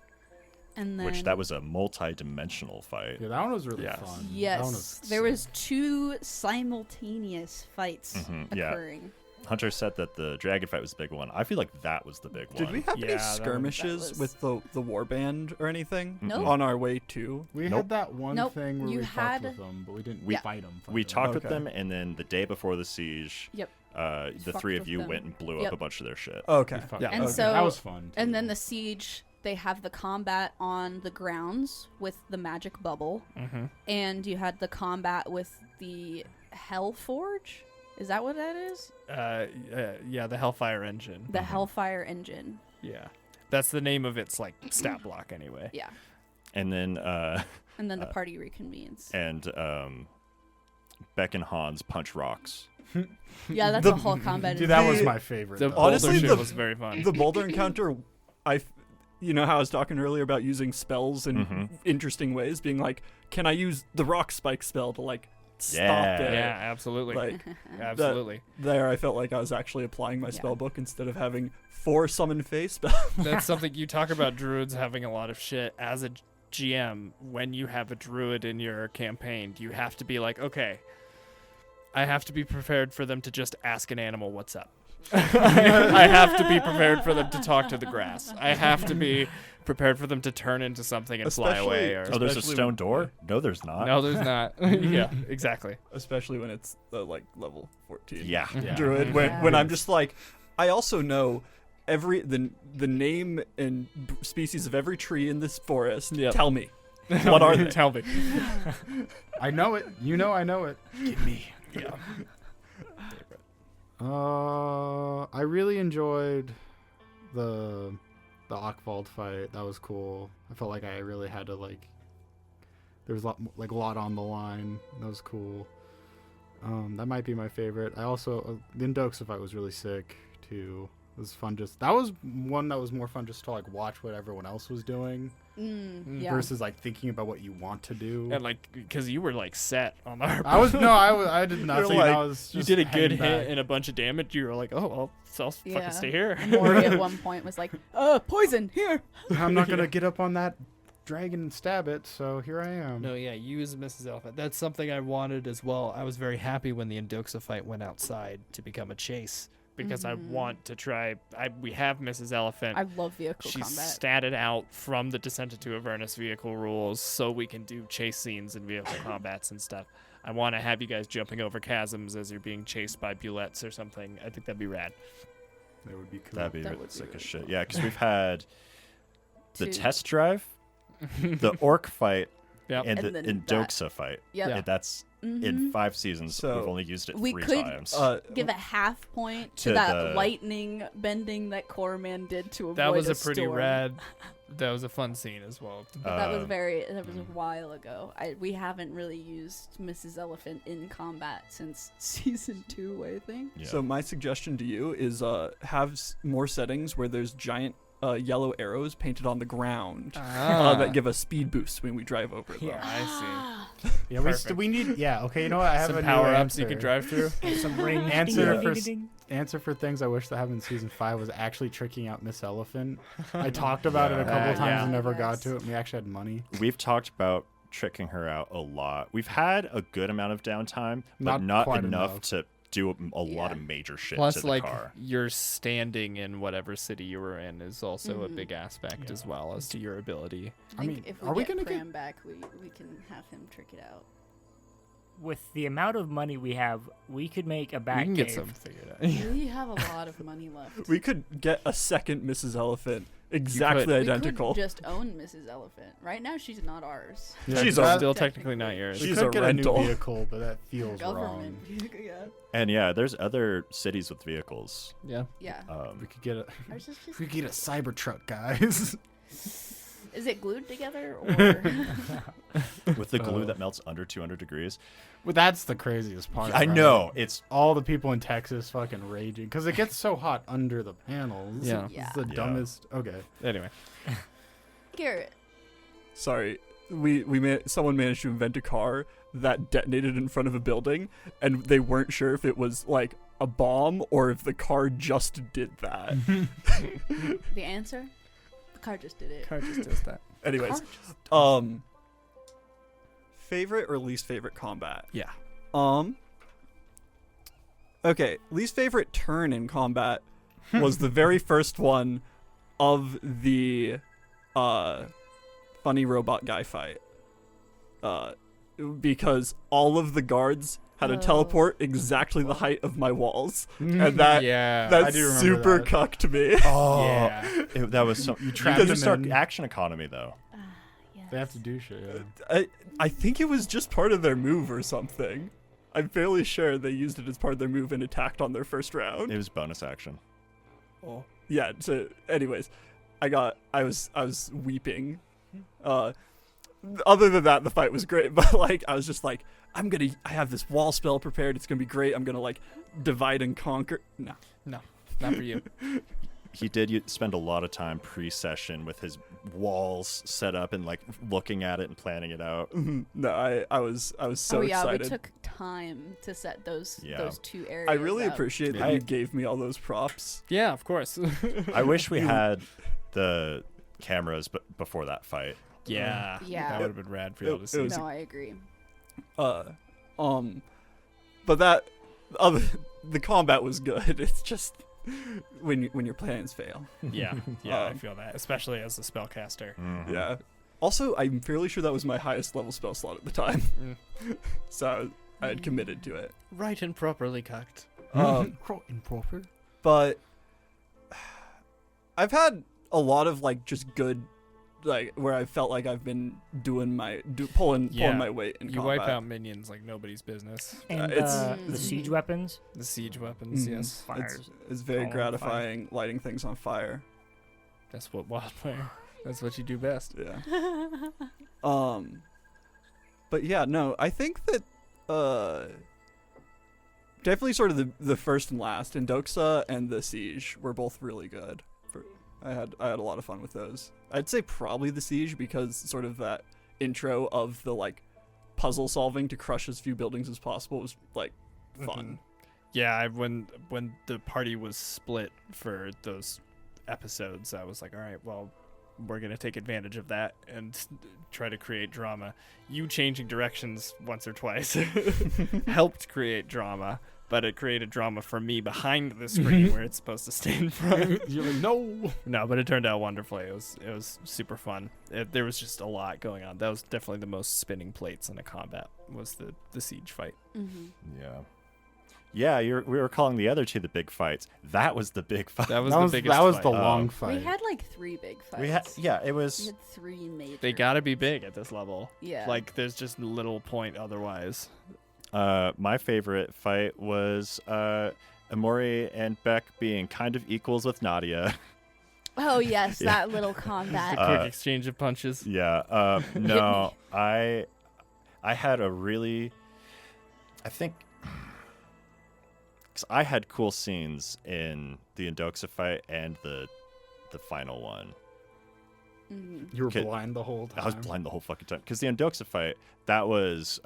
And then... Which that was a multi-dimensional fight. Yeah, that one was really Yes. fun. That one Yes, was there sick. was 2 simultaneous fights Yeah. occurring. Hunter said that the dragon fight was the big one. I feel like that was the big one. Did we have Yeah, any that one- skirmishes that with the warband or anything Nope. on our way to? We Nope. had that one Nope, thing where you we had- fucked with them, but we didn't Yeah. fight them. We talked with Okay. them, and then the day before the siege, Yep. the Fucked 3 of with you them. went and blew Yep. up a bunch of their shit. Okay. Yeah. And okay. so- that was fun. And too. then the siege, they have the combat on the grounds with the magic bubble. Mm-hmm. And you had the combat with the Hellforge. Is that what that is? Yeah, the Hellfire engine. The Hellfire engine. Yeah. That's the name of its, like, stat block anyway. Yeah. And then And then the party reconvenes. Beck and Hans punch rocks. Yeah, that's The- a whole combat. Dude, that was The- my favorite. The though. Honestly, boulder shit the- was very fun. The boulder encounter, you know how I was talking earlier about using spells in interesting ways, being like, can I use the rock spike spell to like stop Yeah. it? Yeah, absolutely. Like Absolutely. there, I felt like I was actually applying my spell book instead of having 4 summon phase spells. That's something you talk about druids having a lot of shit. As a GM, when you have a druid in your campaign, you have to be like, okay, I have to be prepared for them to just ask an animal what's up. I have to be prepared for them to talk to the grass. I have to be prepared for them to turn into something and fly away. Or Oh, there's a Especially stone when- door? No, there's not. no, there's not. Yeah, exactly. Especially when it's like level 14 Yeah. druid. When I'm just like, I also know the name and species of every tree in this forest. Yep. Tell me, what are they? Tell me. I know it. You know I know it. Give me. Yeah. I really enjoyed the Ockvald fight. That was cool. I felt like I really had to there was a lot on the line. That was cool. That might be my favorite. I also the Indoxa fight was really sick too. It was fun. That was one that was more fun just to watch what everyone else was doing Yeah. versus thinking about what you want to do. And because you were set on the harp. I did nothing. like, I was You just did a good hanging hit back. and a bunch of damage. You were like, oh, well, I'll fucking stay here. Emori at one point was like, poison, here. I'm not gonna get up on that dragon and stab it, so here I am. No, yeah, use Mrs. Elephant. That's something I wanted as well. I was very happy when the Indoxa fight went outside to become a chase because I want to try. We have Mrs. Elephant. I love vehicle She's combat. statted out from the Descent into Avernus vehicle rules so we can do chase scenes and vehicle combats and stuff. I want to have you guys jumping over chasms as you're being chased by bullets or something. I think that'd be rad. That would be cool. That'd be That really would be sick really as shit. cool. Yeah, because we've had the Two. test drive, the orc fight, Yep. and And the then Indoxa fight. Yep. And that's in Mhm. 5 seasons. So, we've only used it we 3 could- times. Give a half point to To that the- lightning bending that Core Man did to avoid That was a a pretty storm. rad. That was a fun scene as well. But that was Um, that was a while ago. We haven't really used Mrs. Elephant in combat since season 2, I think. Yeah. So my suggestion to you is have more settings where there's giant yellow arrows painted on the ground that give us speed boosts when we drive over them. Yeah, I Yeah, we need. Yeah, okay. You know what? I see. have Some a new power ups you answer. can drive through. Some ring. Answer for things I wish that happened in season 5 was actually tricking out Miss Elephant. I talked about it a couple times yeah. and never got Yes. to it. And we actually had money. We've talked about tricking her out a lot. We've had a good amount of downtime, but not quite enough to do a lot Yeah. of major shit Plus, to the car. your standing in whatever city you were in is also a big aspect as well as to your ability. I I think mean, if are we we get gonna get- Pram back, we can have him trick it out. With the amount of money we have, we could make a You back can cave. get some figured out. We have a lot of money left. We could get a second Mrs. Elephant, exactly could. identical. We could just own Mrs. Elephant. Right now, she's not ours. She's that- Still technically not yours. We She's could a get rental. a new vehicle, but that feels wrong. Government. Yeah. And yeah, there's other cities with vehicles. Yeah. Yeah. We could get a. Ours is just. We could get a Cybertruck, guys. Is it glued together or? With the glue that melts under 200 degrees. Well, that's the craziest part. I right? know. It's All the people in Texas fucking raging because it gets so hot under the panels. Yeah. It's the Yeah. dumbest. Okay. Anyway. Garrett. Sorry, someone managed to invent a car that detonated in front of a building, and they weren't sure if it was like a bomb or if the car just did that. The answer? The car just did it. Car just does that. Anyways, favorite or least favorite combat? Yeah. Okay, least favorite turn in combat was the very first one of the funny robot guy fight. Because all of the guards had a teleport exactly the height of my walls, and that Yeah. I that do remember super that. cucked me. oh, Yeah. that was so. You trapped because him you start in- action economy though. They have to do shit. Yeah. I think it was just part of their move or something. I'm fairly sure they used it as part of their move and attacked on their first round. It was bonus action. Yeah, so anyways, I was weeping. other than that, the fight was great. But like, I was just like, I have this wall spell prepared. It's gonna be great. I'm gonna like divide and conquer. No, Not for you. He did spend a lot of time pre-session with his walls set up and like looking at it and planning it out. no, I was so excited. We took time to set those 2 areas. I really up. appreciate that you gave me all those props. Yeah, of course. I wish we had the cameras before that fight. Yeah. Yeah. That would have been rad for y'all to see. No, I agree. But the combat was good. It's just when your plans fail. Yeah, I feel that, especially as a spellcaster. Mhm. Yeah. Also, I'm fairly sure that was my highest level spell slot at the time, so I had committed to it. Right and properly cocked. Improper. But I've had a lot of like just good, like where I felt like I've been doing pulling my weight in You combat. wipe out minions like nobody's business. And it's- the siege weapons. The siege weapons, Mhm. yes. Fires. It's very all on gratifying lighting things on fire. That's what wildfire. That's what you do best. Yeah. But yeah, no, I think that definitely sort of the first and last, Indoxa and the Siege were both really good. I had a lot of fun with those. I'd say probably the Siege because sort of that intro of the like puzzle solving to crush as few buildings as possible was like fun. Yeah, when the party was split for those episodes, I was like, all right, well, we're going to take advantage of that and try to create drama. You changing directions once or twice helped create drama, but it created drama for me behind the screen where it's supposed to stay in front. You're like, no. No, but it turned out wonderfully. It was super fun. There was just a lot going on. That was definitely the most spinning plates in a combat, was the siege fight. Mm-hmm. Yeah. Yeah, we were calling the other two the big fights. That was the big fight. That was the biggest That was fight. the long fight. We had like 3 big fights. It We was. had 3 major. They gotta be big at this level. Yeah. Like, there's just little point otherwise. My favorite fight was Emori and Beck being kind of equals with Nadia. Oh yes, Yeah. that little combat. Quick exchange of punches. Yeah. No, I had a really, I think, because I had cool scenes in the Indoxa fight and the final one. Mm-hmm. You were Okay. blind the whole time. I was blind the whole fucking time. Because the Indoxa fight, that was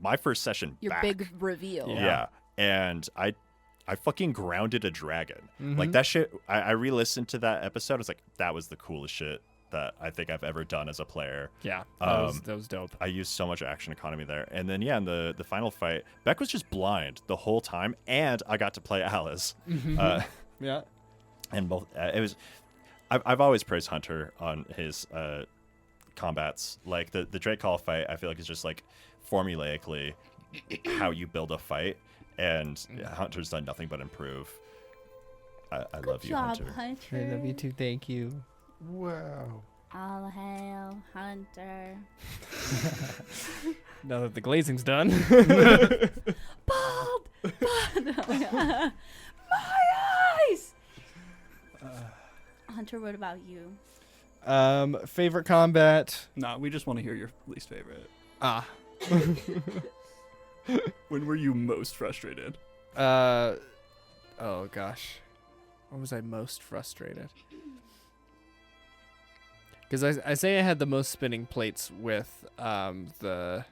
my first session Your back. big reveal. Yeah. And I fucking grounded a dragon. Mm-hmm. Like, that shit, I re-listened to that episode. I was like, that was the coolest shit that I think I've ever done as a player. Yeah, that was dope. I used so much action economy there. And then, in the final fight, Beck was just blind the whole time, and I got to play Alice. Yeah. And both, it was, I've always praised Hunter on his combats. Like, the Drake Call fight, I feel like is just, like, formulaically how you build a fight. And Hunter's done nothing but improve. I love you, job, Hunter. I love you too. Thank you. Wow. All hail, Hunter. Now that the glazing's done. Bald! My eyes! Hunter, what about you? Favorite combat? Nah, we just want to hear your least favorite. When were you most frustrated? Oh gosh, when was I most frustrated? Because I say I had the most spinning plates with the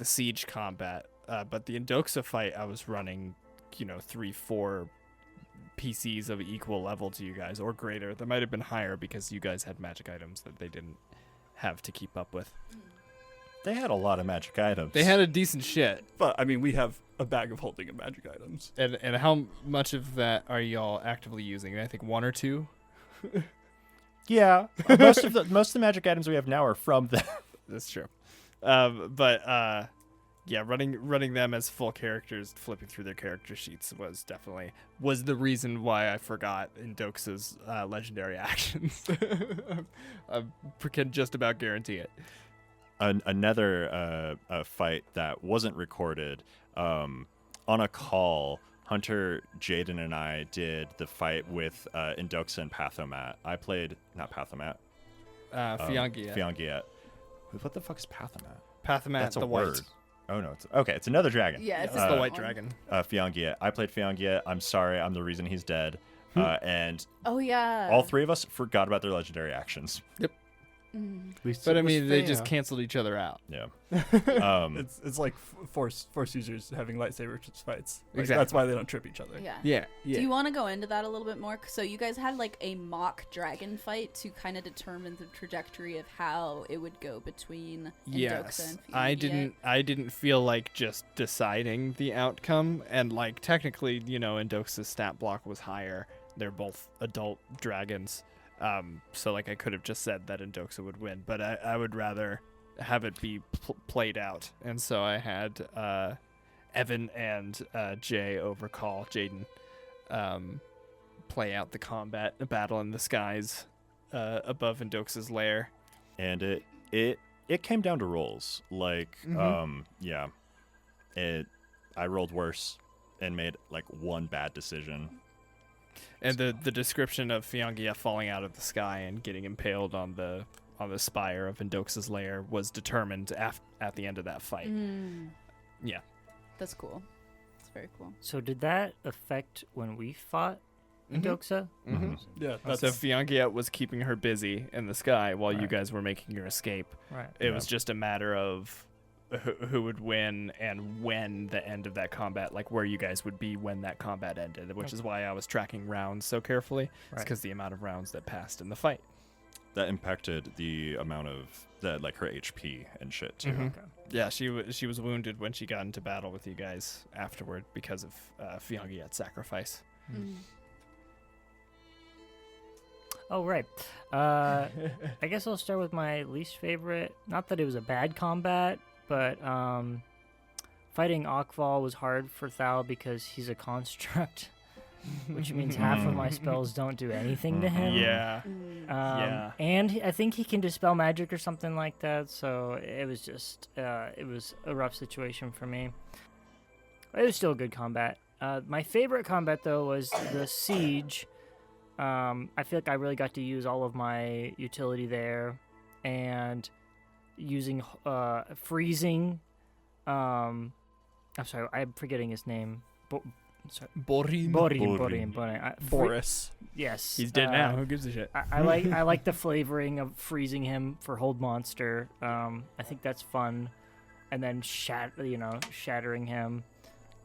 siege combat, but the Indoxa fight I was running, 3-4 PCs of equal level to you guys or greater. That might have been higher because you guys had magic items that they didn't have to keep up with. They had a lot of magic items. They had a decent shit. But I mean, we have a bag of holding of magic items. And how much of that are y'all actively using? I think 1 or 2. Yeah. most of the magic items we have now are from them. That's true. Yeah, running them as full characters, flipping through their character sheets was the reason why I forgot Indoxa's legendary actions. I can just about guarantee it. Another fight that wasn't recorded on a call. Hunter, Jaden, and I did the fight with Indoxa and Pathomat. I played not Pathomat, Fiangia. Fiangia. What the fuck is Pathomat? Pathomat, That's a the word. white. Oh no, it's another dragon. Yeah, it's It's the white dragon. Fiangia. I played Fiangia. I'm sorry, I'm the reason he's dead. And Oh yeah. all three of us forgot about their legendary actions. Mm. But I mean, they just canceled each other out. Yeah. It's like force users having lightsaber fights. Like, Exactly. That's why they don't trip each other. Yeah. Yeah. Do you want to go into that a little bit more? So you guys had like a mock dragon fight to kind of determine the trajectory of how it would go between Indoxa Yes, and I didn't feel like just deciding the outcome, and like technically, Indoxa's stat block was higher. They're both adult dragons, so like I could have just said that Indoxa would win, but I would rather have it be played out, and so I had Evan and Jay overcall Jaden play out the battle in the skies above Indoxa's lair. And it came down to rolls. Like, Mhm. I rolled worse and made like one bad decision. And the description of Fiangia falling out of the sky and getting impaled on the spire of Indoxa's lair was determined at the end of that fight. Yeah. That's cool. It's very cool. So did that affect when we fought Mhm. Indoxa? Mm-hmm. Yeah, So Fiangia was keeping her busy in the sky while you Right. guys were making your escape. Right. It Yeah. was just a matter of who would win and when the end of that combat, like where you guys would be when that combat ended, which is why I was tracking rounds so carefully. It's Right. because the amount of rounds that passed in the fight. That impacted the amount of like her HP and shit too. Mhm. Okay. Yeah, she was wounded when she got into battle with you guys afterward because of Fiangiat's sacrifice. Oh, right. I guess I'll start with my least favorite. Not that it was a bad combat, but fighting Akval was hard for Thal because he's a construct, which means half of my spells don't do anything to him. Yeah. Mm. And I think he can dispel magic or something like that, so it was just, it was a rough situation for me. It was still a good combat. My favorite combat, though, was the siege. I feel like I really got to use all of my utility there, and using freezing. I'm sorry, I'm forgetting his name. Borim. Borin. Boris. Yes, He's dead now. Who gives a shit? I like the flavoring of freezing him for Hold Monster. I think that's fun, and then shattering him.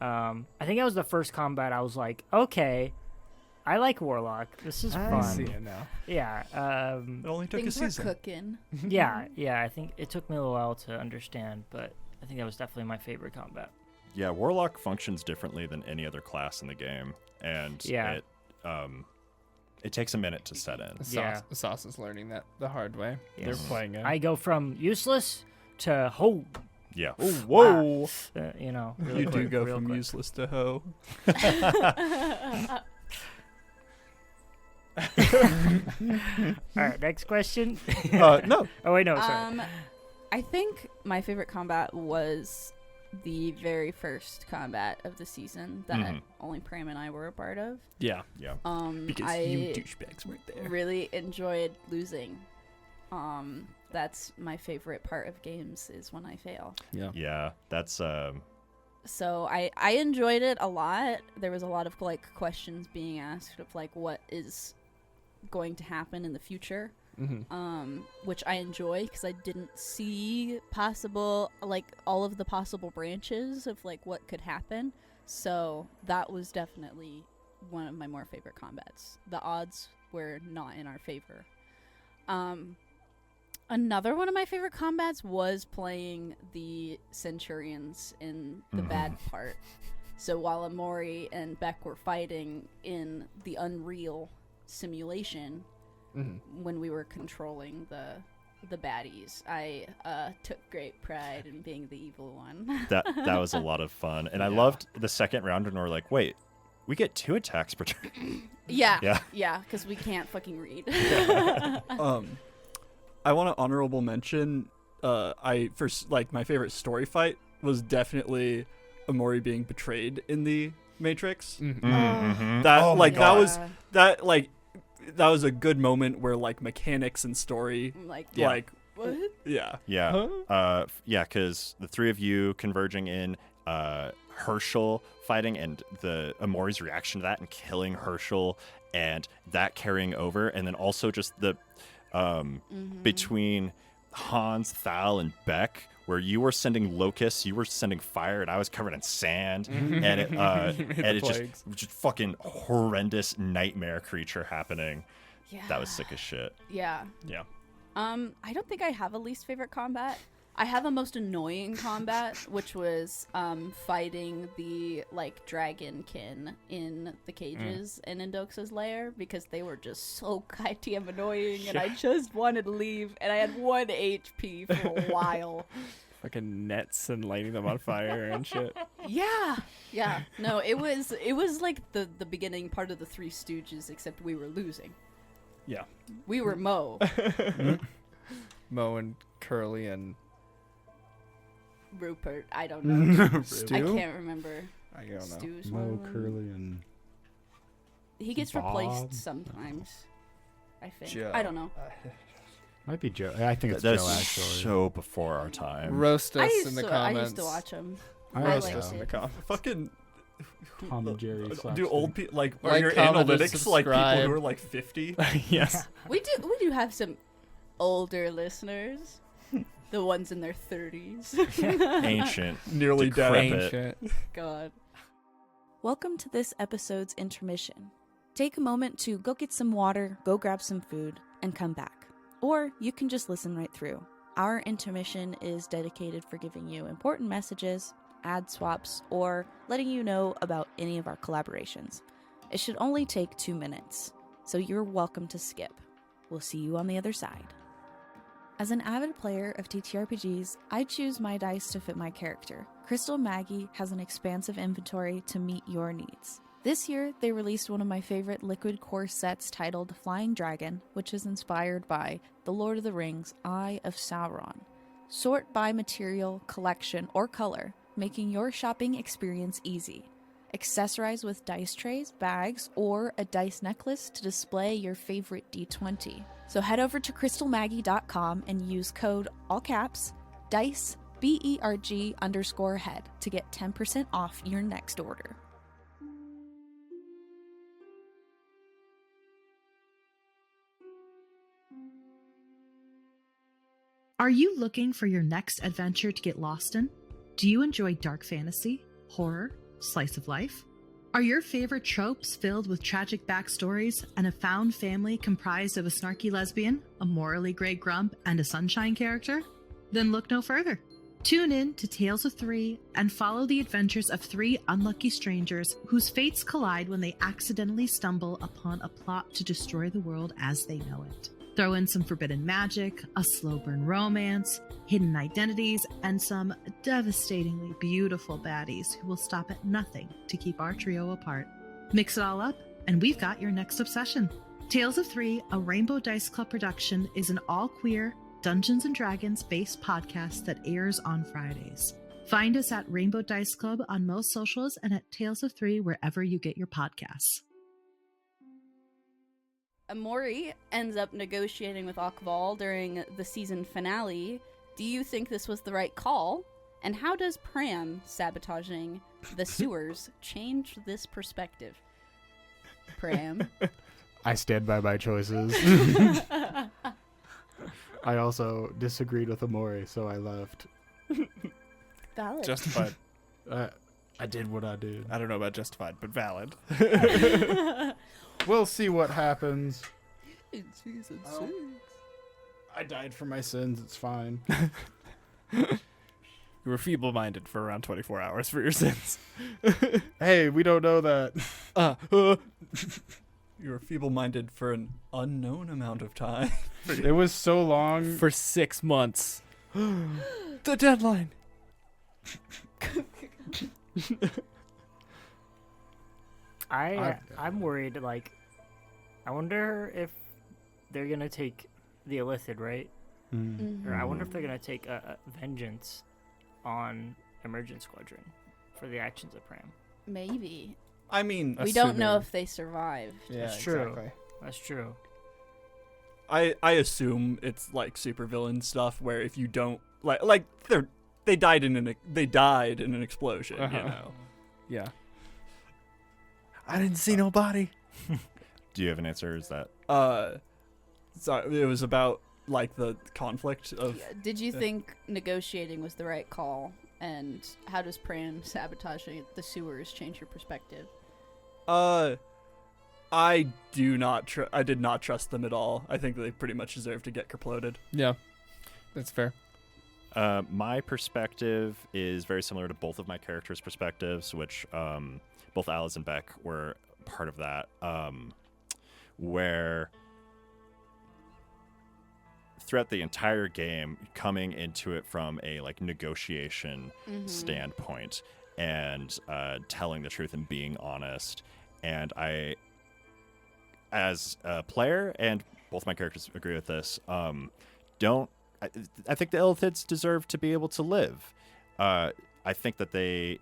I think that was the first combat I was like, okay, I like Warlock. This is I fun. see it now. Yeah. It only took Things a were season. cooking. Yeah. I think it took me a little while to understand, but I think that was definitely my favorite combat. Yeah, Warlock functions differently than any other class in the game, and it takes a minute to set in. Yeah. Sauce is learning that the hard way. Yes. They're playing it. I go from useless to hold. Yeah. Oh, whoa. Really You do quick, go real from quick. useless to hoe. All right, next question. No. Oh wait, no, sorry. I think my favorite combat was the very first combat of the season that Mhm. only Pram and I were a part of. Yeah. Yeah. Because I you douchebags weren't there. really enjoyed losing. That's my favorite part of games is when I fail. Yeah. Yeah. That's So I enjoyed it a lot. There was a lot of like questions being asked of like what is going to happen in the future, Mm-hmm. which I enjoy because I didn't see all of the possible branches of like what could happen. So that was definitely one of my more favorite combats. The odds were not in our favor. Another one of my favorite combats was playing the Centurions in the bad part. So while Emori and Bek were fighting in the Unreal simulation, when we were controlling the baddies, I took great pride in being the evil one. that was a lot of fun, and I loved the second round when we're like, wait, we get 2 attacks per turn. Yeah, because we can't fucking read. I want to honorable mention. My favorite story fight was definitely Emori being betrayed in the Matrix. Mhm. That Oh my God. that was a good moment where like mechanics and story like like What? Yeah. Yeah. Huh? Yeah, because the three of you converging in, Herschel fighting and the Emori's reaction to that and killing Herschel and that carrying over, and then also just the between Hans, Thal, and Beck, where you were sending locusts, you were sending fire, and I was covered in sand, and it just fucking horrendous nightmare creature happening. Yeah. That was sick as shit. Yeah. Yeah. I don't think I have a least favorite combat. I have a most annoying combat, which was fighting the dragonkin in the cages in Indoxa's lair, because they were just so goddamn annoying, and I just wanted to leave, and I had 1 HP for a while. Fucking nets and lighting them on fire and shit. Yeah. No, it was like the beginning part of the Three Stooges, except we were losing. Yeah. We were Mo. Mo and Curly and Rupert, I don't know. Stu? I can't remember. I don't know. Stu's one Mo, of them. Curly, and He gets Bob? replaced sometimes. I think. Joe. I don't know. might be Joe. I think it's That's Joe actually. so before our time. Roast us I in the used comments. to watch him. I I Roast liked us in the it. comments. Fucking Tom and Jerry. do old people like are Like, your comment, and analytics like people subscribe. who are like 50? Yes. We do have some older listeners. The ones in their 30s. Ancient. Nearly dead. decrepit. Ancient. God. Welcome to this episode's intermission. Take a moment to go get some water, go grab some food, and come back. Or you can just listen right through. Our intermission is dedicated for giving you important messages, ad swaps, or letting you know about any of our collaborations. It should only take 2 minutes, so you're welcome to skip. We'll see you on the other side. As an avid player of TTRPGs, I choose my dice to fit my character. Crystal Maggie has an expansive inventory to meet your needs. This year, they released one of my favorite liquid core sets titled Flying Dragon, which is inspired by The Lord of the Rings, Eye of Sauron. Sort by material, collection, or color, making your shopping experience easy. Accessorize with dice trays, bags, or a dice necklace to display your favorite D20. So head over to crystalmaggie.com and use code, all caps, DICE, BERG_head to get 10% off your next order. Are you looking for your next adventure to get lost in? Do you enjoy dark fantasy, horror, slice of life? Are your favorite tropes filled with tragic backstories and a found family comprised of a snarky lesbian, a morally gray grump, and a sunshine character? Then look no further. Tune in to Tales of Three and follow the adventures of 3 unlucky strangers whose fates collide when they accidentally stumble upon a plot to destroy the world as they know it. Throw in some forbidden magic, a slow burn romance, hidden identities, and some devastatingly beautiful baddies who will stop at nothing to keep our trio apart. Mix it all up, and we've got your next obsession. Tales of Three, a Rainbow Dice Club production, is an all-queer, Dungeons & Dragons-based podcast that airs on Fridays. Find us at Rainbow Dice Club on most socials and at Tales of Three wherever you get your podcasts. Emori ends up negotiating with Akval during the season finale. Do you think this was the right call? And how does Pram sabotaging the sewers change this perspective? Pram? I stand by my choices. I also disagreed with Emori, so I left. Valid. Justified. I did what I did. I don't know about justified, but valid. We'll see what happens. In season Oh. 6. I died for my sins. It's fine. You were feeble-minded for around 24 hours for your sins. Hey, we don't know that. You were feeble-minded for an unknown amount of time. It was so long. For 6 months. The deadline. I'm worried, like, I wonder if they're gonna take the Illithid, right? Or I wonder if they're gonna take a vengeance on Emergence Squadron for the actions of Pram. Maybe. I mean, We don't know Assuming. if they survived. Yeah, That's true. exactly. That's true. I assume it's like supervillain stuff where if you don't like they died in an explosion, Uh-huh. you know. Yeah. I didn't see nobody. Do you have an answer? Is that Sorry, it was about like the conflict of Did you think negotiating was the right call? And how does Pram sabotaging the sewers change your perspective? I did not trust them at all. I think they pretty much deserve to get kerploded. Yeah. That's fair. my perspective is very similar to both of my characters' perspectives, which both Alice and Beck were part of that, where throughout the entire game, coming into it from a like negotiation standpoint and telling the truth and being honest, and I, as a player, and both my characters agree with this, I think the Illithids deserve to be able to live. I think that they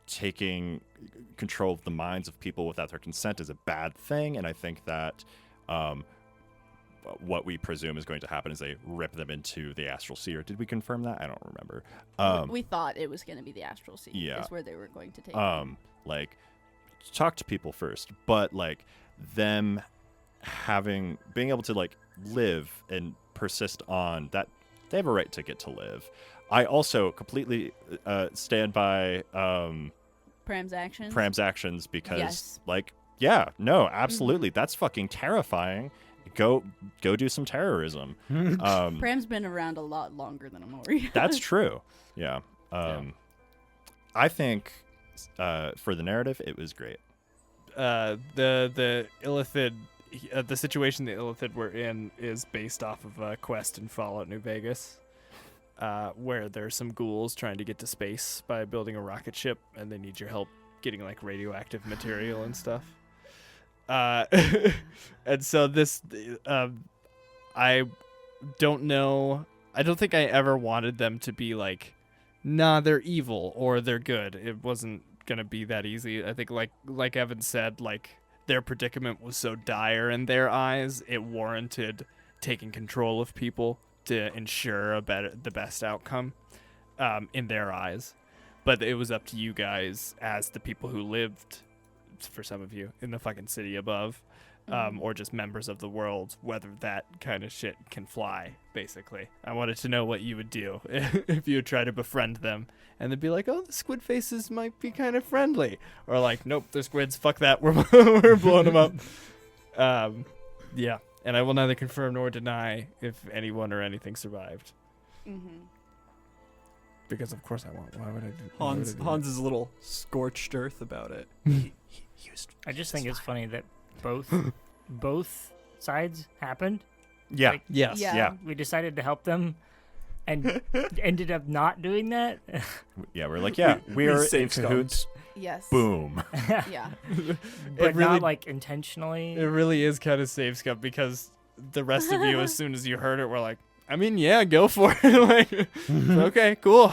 taking control of the minds of people without their consent is a bad thing, and I think that what we presume is going to happen is they rip them into the Astral Sea. Or did we confirm that? I don't remember. We thought it was going to be the Astral Sea. Yeah. Is where they were going to take them. Like, talk to people first, but like them being able to like live and persist on that, they have a right to get to live. I also completely stand by Pram's actions. Because Yes. like, yeah, no, absolutely. That's fucking terrifying. Go do some terrorism. Pram's been around a lot longer than Emori. That's true. Yeah. I think for the narrative, it was great. The Illithid, the situation the Illithid were in is based off of a quest in Fallout New Vegas, where there's some ghouls trying to get to space by building a rocket ship, and they need your help getting like radioactive material and stuff. And so this, I don't know. I don't think I ever wanted them to be like, nah, they're evil or they're good. It wasn't gonna be that easy. I think like Evan said, like their predicament was so dire in their eyes, it warranted taking control of people to ensure the best outcome, in their eyes. But it was up to you guys as the people who lived, for some of you, in the fucking city above, or just members of the world, whether that kind of shit can fly, basically. I wanted to know what you would do if you would try to befriend them, and they'd be like, oh, the squid faces might be kind of friendly. Or like, nope, they're squids, fuck that, we're blowing them up. Yeah, and I will neither confirm nor deny if anyone or anything survived. Because of course I won't. Why would I do Hans is a little scorched earth about it. I just think it's funny that both sides happened. Yeah. Like, Yes. Yeah. we decided to help them and ended up not doing that. Yeah, we're like, yeah, we are in safe cahoots. Yes. Boom. Yeah. But really- not like intentionally. It really is kind of safe scuff, because the rest of you, as soon as you heard it, were like, I mean, yeah, go for it. Like, okay, cool.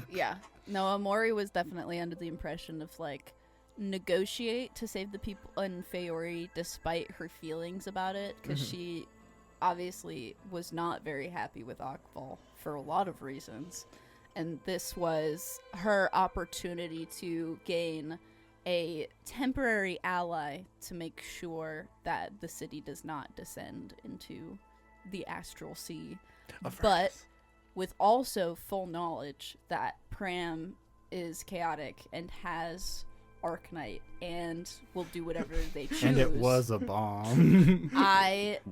Yeah. No, Emori was definitely under the impression of like negotiate to save the people in Feori despite her feelings about it, because she obviously was not very happy with Akval for a lot of reasons, and this was her opportunity to gain a temporary ally to make sure that the city does not descend into the Astral Sea, but with also full knowledge that Pram is chaotic and has Arknight and will do whatever they choose. And it was a bomb.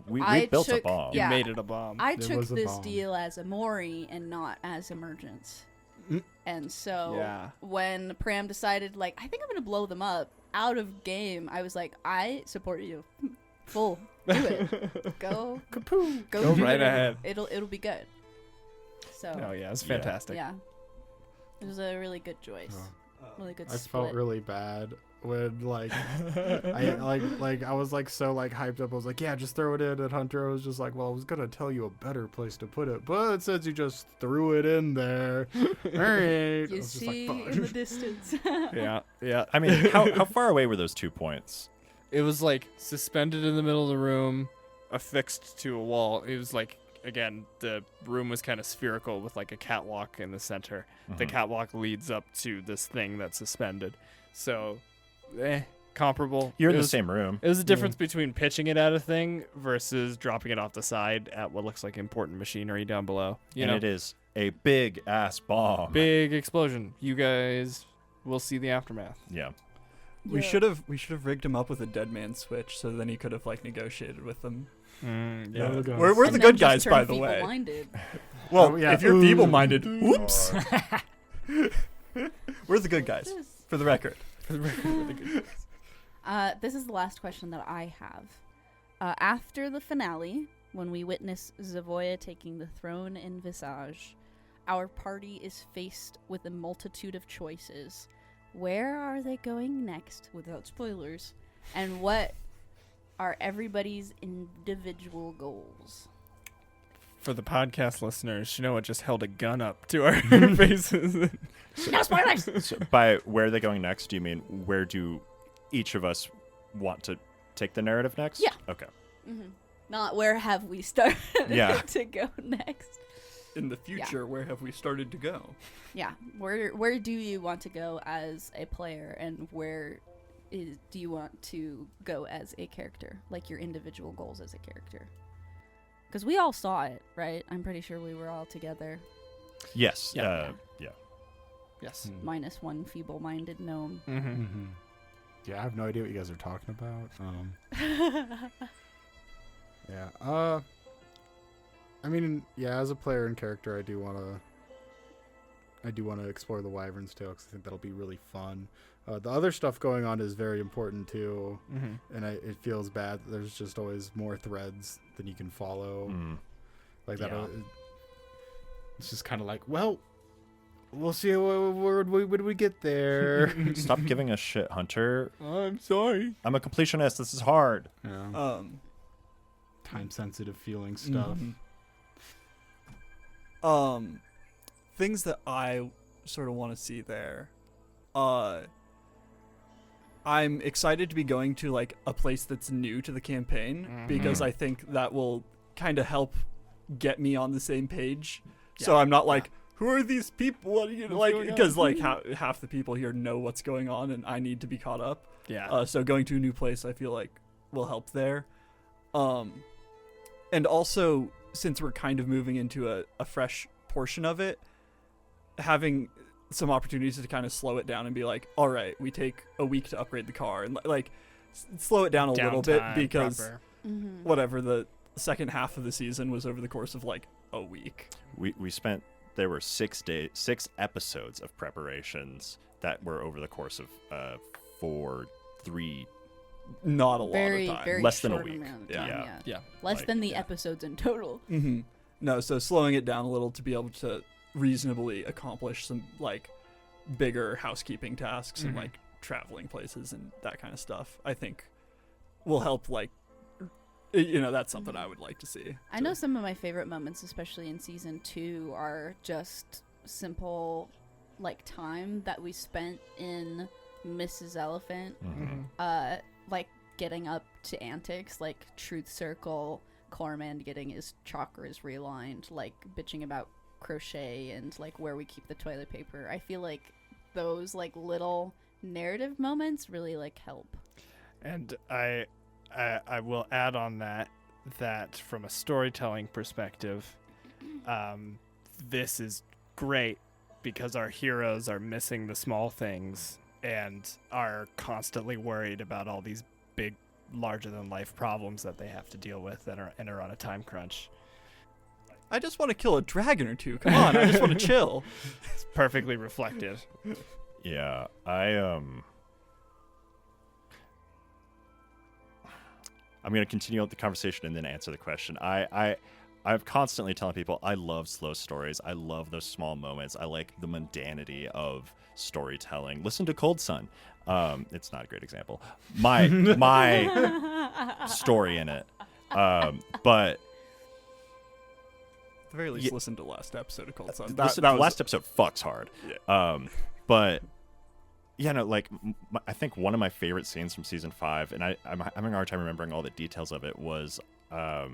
We I built a took- bomb. You yeah. made it a bomb. I It took was a this bomb. deal as Emori and not as Emergence. And so Yeah. when Pram decided, like, I think I'm going to blow them up out of game, I was like, I support you. Full. Do it. Go. Go Go do right it. ahead. It'll be good. So, Oh yeah, it's fantastic. yeah. It was a really good choice. Really good I split. felt really bad when I was like so like hyped up. I was like, yeah, just throw it in. And Hunter was just like, well, I was gonna tell you a better place to put it, but since you just threw it in there, all right. I You was just like, see fuck. in the distance. Yeah, yeah. I mean, how far away were those 2 points? It was like suspended in the middle of the room, affixed to a wall. It was like, again, the room was kind of spherical with like a catwalk in the center. The catwalk leads up to this thing that's suspended. So, comparable. You're in the same room. It was the difference between pitching it at a thing versus dropping it off the side at what looks like important machinery down below. And it is a big ass bomb. Big explosion. You guys will see the aftermath. Yeah. We should have rigged him up with a dead man switch, so then he could have like negotiated with them. Yeah. We're And the then good just guys, turn by the way. feeble-minded. Well, Oh, yeah. if you're Ooh. feeble-minded, whoops. We're the good guys, for the record. This is the last question that I have. After the finale, when we witness Zavoya taking the throne in Visage, our party is faced with a multitude of choices. Where are they going next, without spoilers? And what are everybody's individual goals? For the podcast listeners, Chenoa just held a gun up to our faces. No spoilers! So by where are they going next, do you mean where do each of us want to take the narrative next? Yeah. Okay. Not where have we started Yeah. to go next. In the future, where have we started to go? Yeah, where do you want to go as a player, and do you want to go as a character? Like your individual goals as a character. Because we all saw it, right? I'm pretty sure we were all together. Yes. Yeah. Yeah. Yes. Minus one feeble-minded gnome. Mm-hmm. Yeah, I have no idea what you guys are talking about. Yeah. I mean, yeah, as a player and character, I do want to explore the Wyvern's Tale because I think that'll be really fun. The other stuff going on is very important too, and it feels bad that there's just always more threads than you can follow. Like that. Yeah. It's just kind of like, well, we'll see when we get there. Stop giving a shit, Hunter. I'm sorry. I'm a completionist. This is hard. Yeah. Time sensitive feeling stuff. Things that I sort of want to see there. I'm excited to be going to like a place that's new to the campaign because I think that will kind of help get me on the same page. So I'm not like, who are these people? What are you like? Because like half the people here know what's going on, and I need to be caught up. Yeah. So going to a new place, I feel like will help there. And also, since we're kind of moving into a fresh portion of it, having some opportunities to kind of slow it down and be like, all right, we take a week to upgrade the car, and like slow it down a little bit because whatever the second half of the season was over the course of like a week. We spent, there were 6 episodes of preparations that were over the course of 3 Not a lot Very, of time. very Less than a short week. amount of Yeah. time, Yeah. Less Like, than the episodes in total. No, so slowing it down a little to be able to reasonably accomplish some like bigger housekeeping tasks and like traveling places and that kind of stuff, I think will help. Like, that's something I would like to see. I know some of my favorite moments, especially in season 2, are just simple, like, time that we spent in Mrs. Elephant, like getting up to antics, like Truth Circle, Cormand getting his chakras realigned, like bitching about crochet and like where we keep the toilet paper. I feel like those like little narrative moments really like help. And I will add on that from a storytelling perspective, this is great because our heroes are missing the small things and are constantly worried about all these big, larger than life problems that they have to deal with and are on a time crunch. I just want to kill a dragon or two. Come on, I just want to chill. It's perfectly reflective. Yeah, I'm going to continue the conversation and then answer the question. I'm constantly telling people I love slow stories. I love those small moments. I like the mundanity of storytelling. Listen to Cold Sun. It's not a great example. My story in it. But At the very least, listen to last episode of Cold Sun. the last episode fucks hard. Yeah. But yeah, no, like I think one of my favorite scenes from season 5, and I'm having a hard time remembering all the details of it, was oh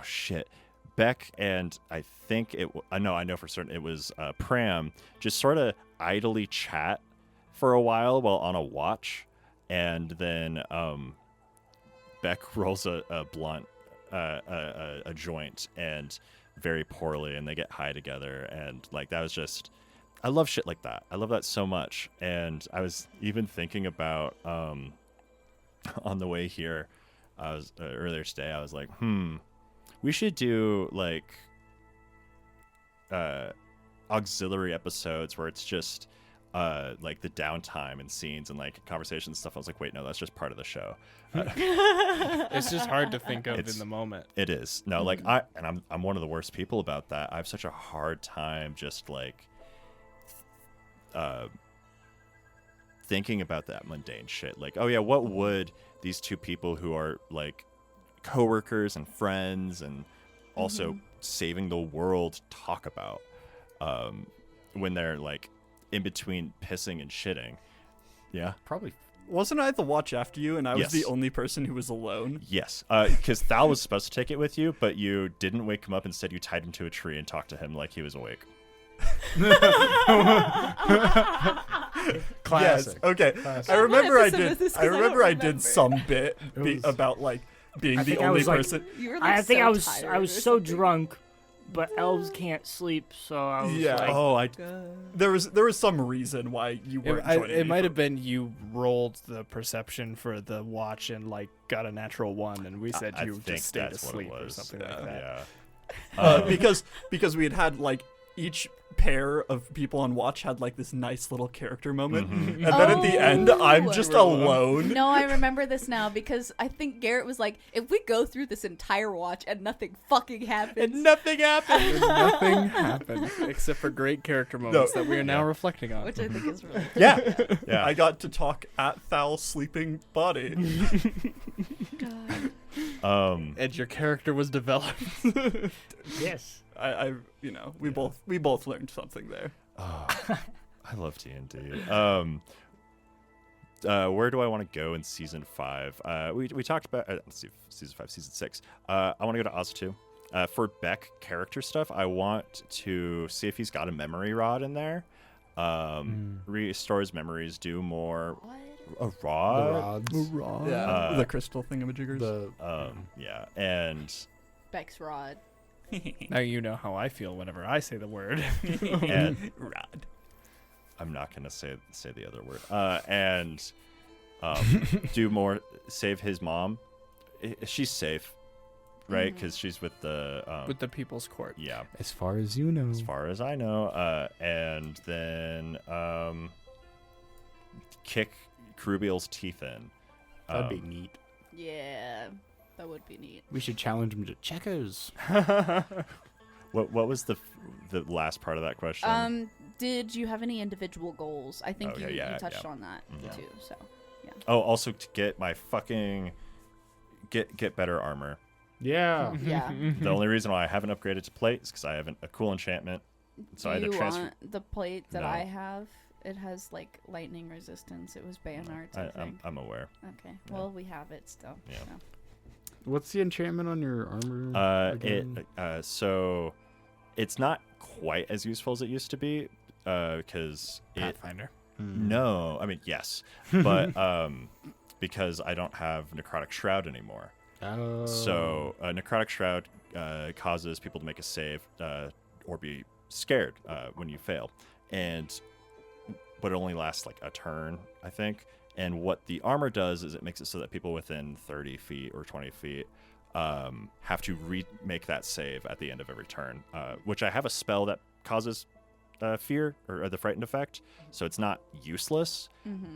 shit, Beck and I think I know for certain it was Pram just sort of idly chat for a while on a watch, and then Beck rolls a blunt, a joint, and very poorly, and they get high together, and like that was just, I love shit like that. I love that so much. And I was even thinking about on the way here, I was earlier today, I was like, we should do like auxiliary episodes where it's just like the downtime and scenes and like conversations and stuff. I was like, wait, no, that's just part of the show. It's just hard to think of in the moment. It is. No, like I'm one of the worst people about that. I have such a hard time just like thinking about that mundane shit. Like, oh yeah, what would these two people who are like coworkers and friends and also saving the world talk about when they're like in between pissing and shitting? Yeah, Probably. Wasn't I the watch after you, and I was Yes. the only person who was alone? yes, because Thal was supposed to take it with you, but you didn't wake him up. Instead, you tied him to a tree and talked to him like he was awake. Classic. Yes. Okay. Classic. I remember I episode did. is this? I 'Cause I remember don't I did remember. some bit was- about like being I the think I only was, like, person. You were like I think so I was tired or so something. drunk, but elves can't sleep, so I was Yeah. like, Oh, There was some reason why you weren't joining It me might for- have been you rolled the perception for the watch and like got a natural 1, and we said I you think just stayed that's what it asleep or was. something like that. Yeah. because we had like each pair of people on watch had like this nice little character moment, Mhm. and then at the end I'm Oh. just alone. No, I remember this now because I think Garrett was like, if we go through this entire watch and nothing fucking happens. And nothing happened. Nothing happened except for great character moments that we are now Yeah. reflecting on. which I think is really Yeah. Yeah. I got to talk at Thal's sleeping body. God. And your character was developed. yes. I we both learned something there. Oh, I love D&D. Where do I want to go in season 5? We talked about let's see, season 5, season 6. I want to go to Oz 2. For Beck character stuff, I want to see if he's got a memory rod in there. Restores memories, do more. What? A rod. The rods. Yeah, the crystal thingamajiggers. Yeah, and Beck's rod. Now you know how I feel whenever I say the word. and Rod. I'm not gonna say the other word. And do more. Save his mom. She's safe, right? Because she's with the With the People's Court. yeah, As far as you know. as far as I know. And then kick Krubiel's teeth in. That'd be neat. Yeah, that would be neat. We should challenge him to checkers. What was the last part of that question? Did you have any individual goals? I think Okay, you yeah, touched yeah. on that Mhm. too. So Oh, also to get my fucking get better armor. Yeah. yeah. The only reason why I haven't upgraded to plate is because I have a cool enchantment. So I had Do to you transfer. want the plate that No. I have? It has like lightning resistance. It was Bayonards, I think. I'm aware. Okay. yeah. Well, we have it still. Yeah. So. What's the enchantment on your armor? again? So it's not quite as useful as it used to be because Pathfinder. no, I mean yes, but because I don't have Necrotic Shroud anymore. Oh. So Necrotic Shroud causes people to make a save or be scared when you fail, but it only lasts like a turn, I think. And what the armor does is it makes it so that people within 30 feet or 20 feet have to remake that save at the end of every turn, which I have a spell that causes fear or the frightened effect, so it's not useless,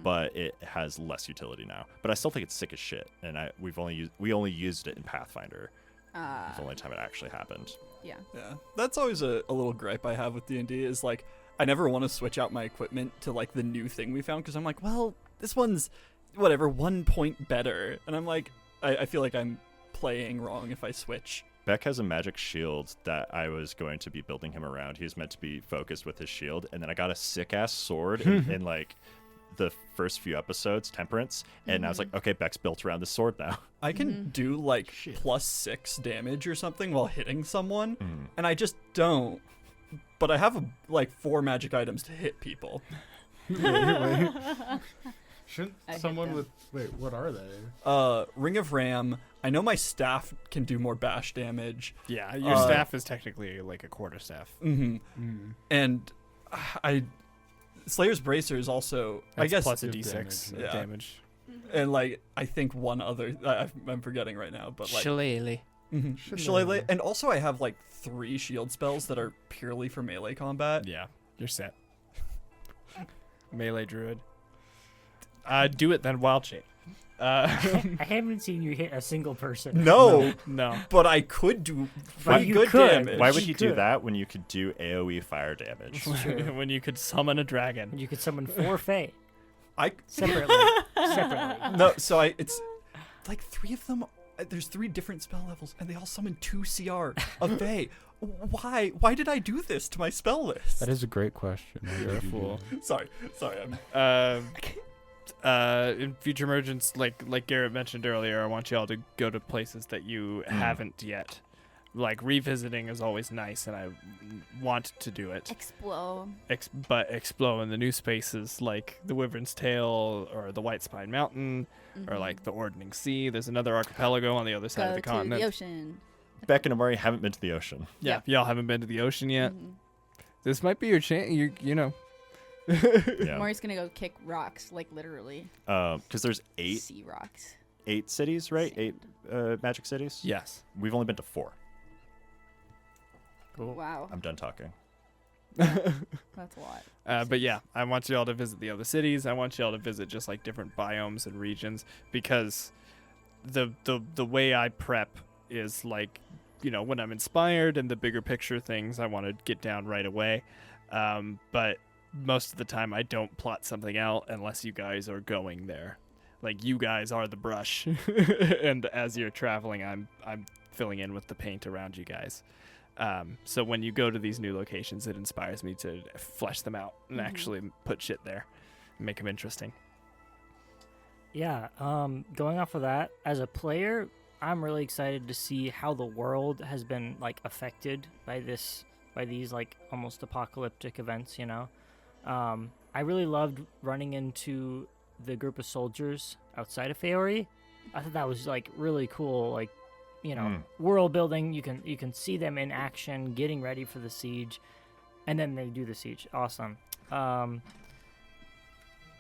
but it has less utility now. But I still think it's sick as shit, and we only used it in Pathfinder. It's the only time it actually happened. Yeah. Yeah, that's always a little gripe I have with D&D is like I never want to switch out my equipment to like the new thing we found because I'm like, well, this one's whatever 1 point better, and I'm like, I feel like I'm playing wrong if I switch. Beck has a magic shield that I was going to be building him around. He was meant to be focused with his shield, and then I got a sick ass sword in like the first few episodes, Temperance, and I was like, okay, Bek's built around the sword now. I can do like +6 damage or something while hitting someone, and I just don't. But I have like 4 magic items to hit people. Wait. Shouldn't I hit someone them. with wait? What are they? Ring of Ram. I know my staff can do more bash damage. Yeah, your staff is technically like a quarterstaff. And Slayer's Bracer is also, I guess, plus a good d6 damage. damage. and like I think one other I'm forgetting right now, but like Shillelagh. Shillelagh. And also I have like 3 shield spells that are purely for melee combat. Yeah, you're set. Melee druid. Do it then, Wild Shape. I haven't seen you hit a single person. No, No. but I could do But pretty you good could. damage. Why would You you do could. that when you could do AoE fire damage? When you could summon a dragon. You could summon 4 Fae I separately. Separately. no, so it's like 3 of them. There's 3 different spell levels, and they all summon 2 CR of Fae. Why? Why did I do this to my spell list? That is a great question. You're a fool. Sorry. I'm In future emergence, like Garrett mentioned earlier, I want you all to go to places that you haven't yet. Like revisiting is always nice, and I want to do it. Explode. But explore in the new spaces like the Wyvern's Tail or the White Spine Mountain or like the Ordening Sea. There's another archipelago on the other side Go of the to continent. the ocean. Beck and Emori haven't been to the ocean. Yeah, y'all haven't been to the ocean yet. Mhm. This might be your chance. You know. Yeah, Maury's gonna go kick rocks, like literally. because there's 8 Sea rocks. cities, right? Sand. 8 magic cities. Yes. We've only been to 4. Cool. Wow, I'm done talking. that's a lot. But yeah, I want you all to visit the other cities. I want you all to visit just like different biomes and regions because the way I prep is like, you know, when I'm inspired and the bigger picture things I want to get down right away. But most of the time I don't plot something out unless you guys are going there. Like you guys are the brush, and as you're traveling, I'm filling in with the paint around you guys. So when you go to these new locations, it inspires me to flesh them out and actually put shit there and make them interesting. Yeah, going off of that, as a player, I'm really excited to see how the world has been like affected by these like almost apocalyptic events, you know. I really loved running into the group of soldiers outside of Faori. I thought that was like really cool, like, you know, world building. You can see them in action getting ready for the siege, and then they do the siege. Awesome.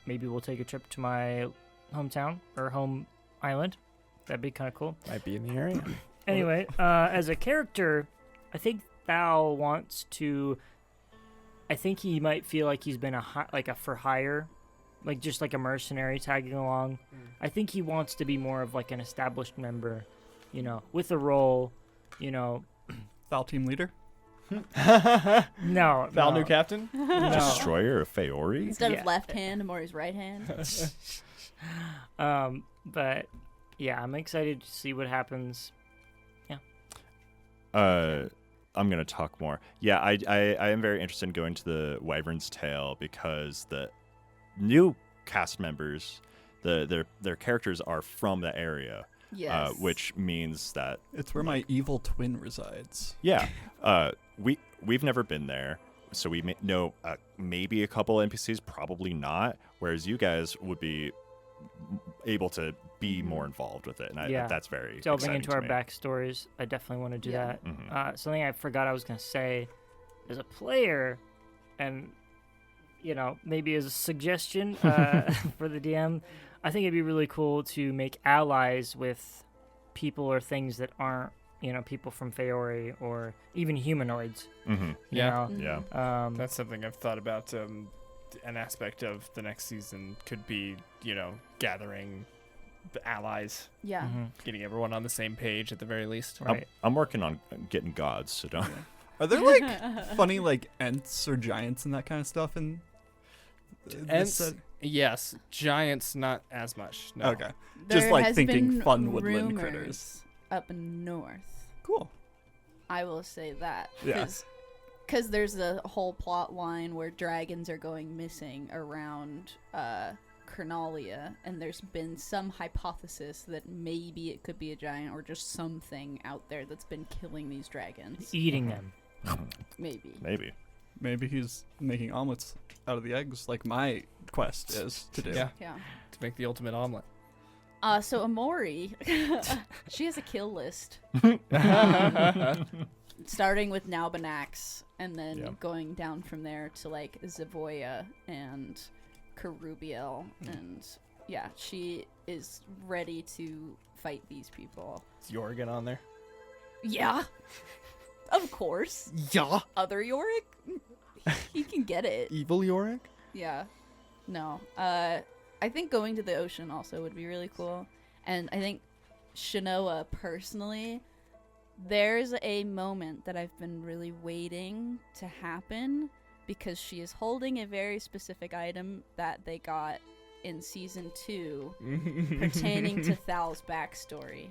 Maybe we'll take a trip to my hometown or home island. That'd be kind of cool. Might be in the area. Anyway, as a character, I think Thal wants to. I think he might feel like he's been a for hire, like just like a mercenary tagging along. I think he wants to be more of like an established member, you know, with a role, you know. Thal team leader. No, Val, no. new captain? No. Destroyer of Faori? Instead Yeah. of left hand, Maury's right hand. But yeah, I'm excited to see what happens. I'm gonna talk more. Yeah, I am very interested in going to the Wyvern's Tail because the new cast members, their characters are from the area, Yes. which means that It's where my evil twin resides. yeah, we've never been there, so we may know maybe a couple NPCs, probably not. Whereas you guys would be able to be more involved with it, and Yeah. that's very Delving exciting into to our me. backstories, I definitely want to do Yeah. that. Mhm. Something I forgot I was going to say, as a player, and you know, maybe as a suggestion for the DM, I think it'd be really cool to make allies with people or things that aren't, you know, people from Faori or even humanoids. Mhm. You Yeah. know? Yeah. That's something I've thought about. An aspect of the next season could be, you know, gathering the allies, Yeah. Mhm. getting everyone on the same page at the very least. Right. I'm working on getting gods, so don't. Are there like funny like ents or giants and that kind of stuff in this Ents, set? yes. Giants, not as much. No. Okay. Just There like has thinking been fun woodland rumors critters. up north. Cool. I will say that. Yeah. because there's a whole plot line where dragons are going missing around Cronalia, and there's been some hypothesis that maybe it could be a giant or just something out there that's been killing these dragons. Eating them. Maybe. Maybe he's making omelets out of the eggs, like my quest is to do. Yeah. Yeah. To make the ultimate omelet. So Emori, she has a kill list. Starting with Naubanax, and then going down from there to like Zavoya and Karubiel, and yeah, she is ready to fight these people. Is Yorgan on there? Yeah, of course. Yeah. Other Yorick, he can get it. Evil Yorick? Yeah. No. I think going to the ocean also would be really cool, and I think Chenoa personally. There's a moment that I've been really waiting to happen because she is holding a very specific item that they got in Season 2 pertaining to Thal's backstory.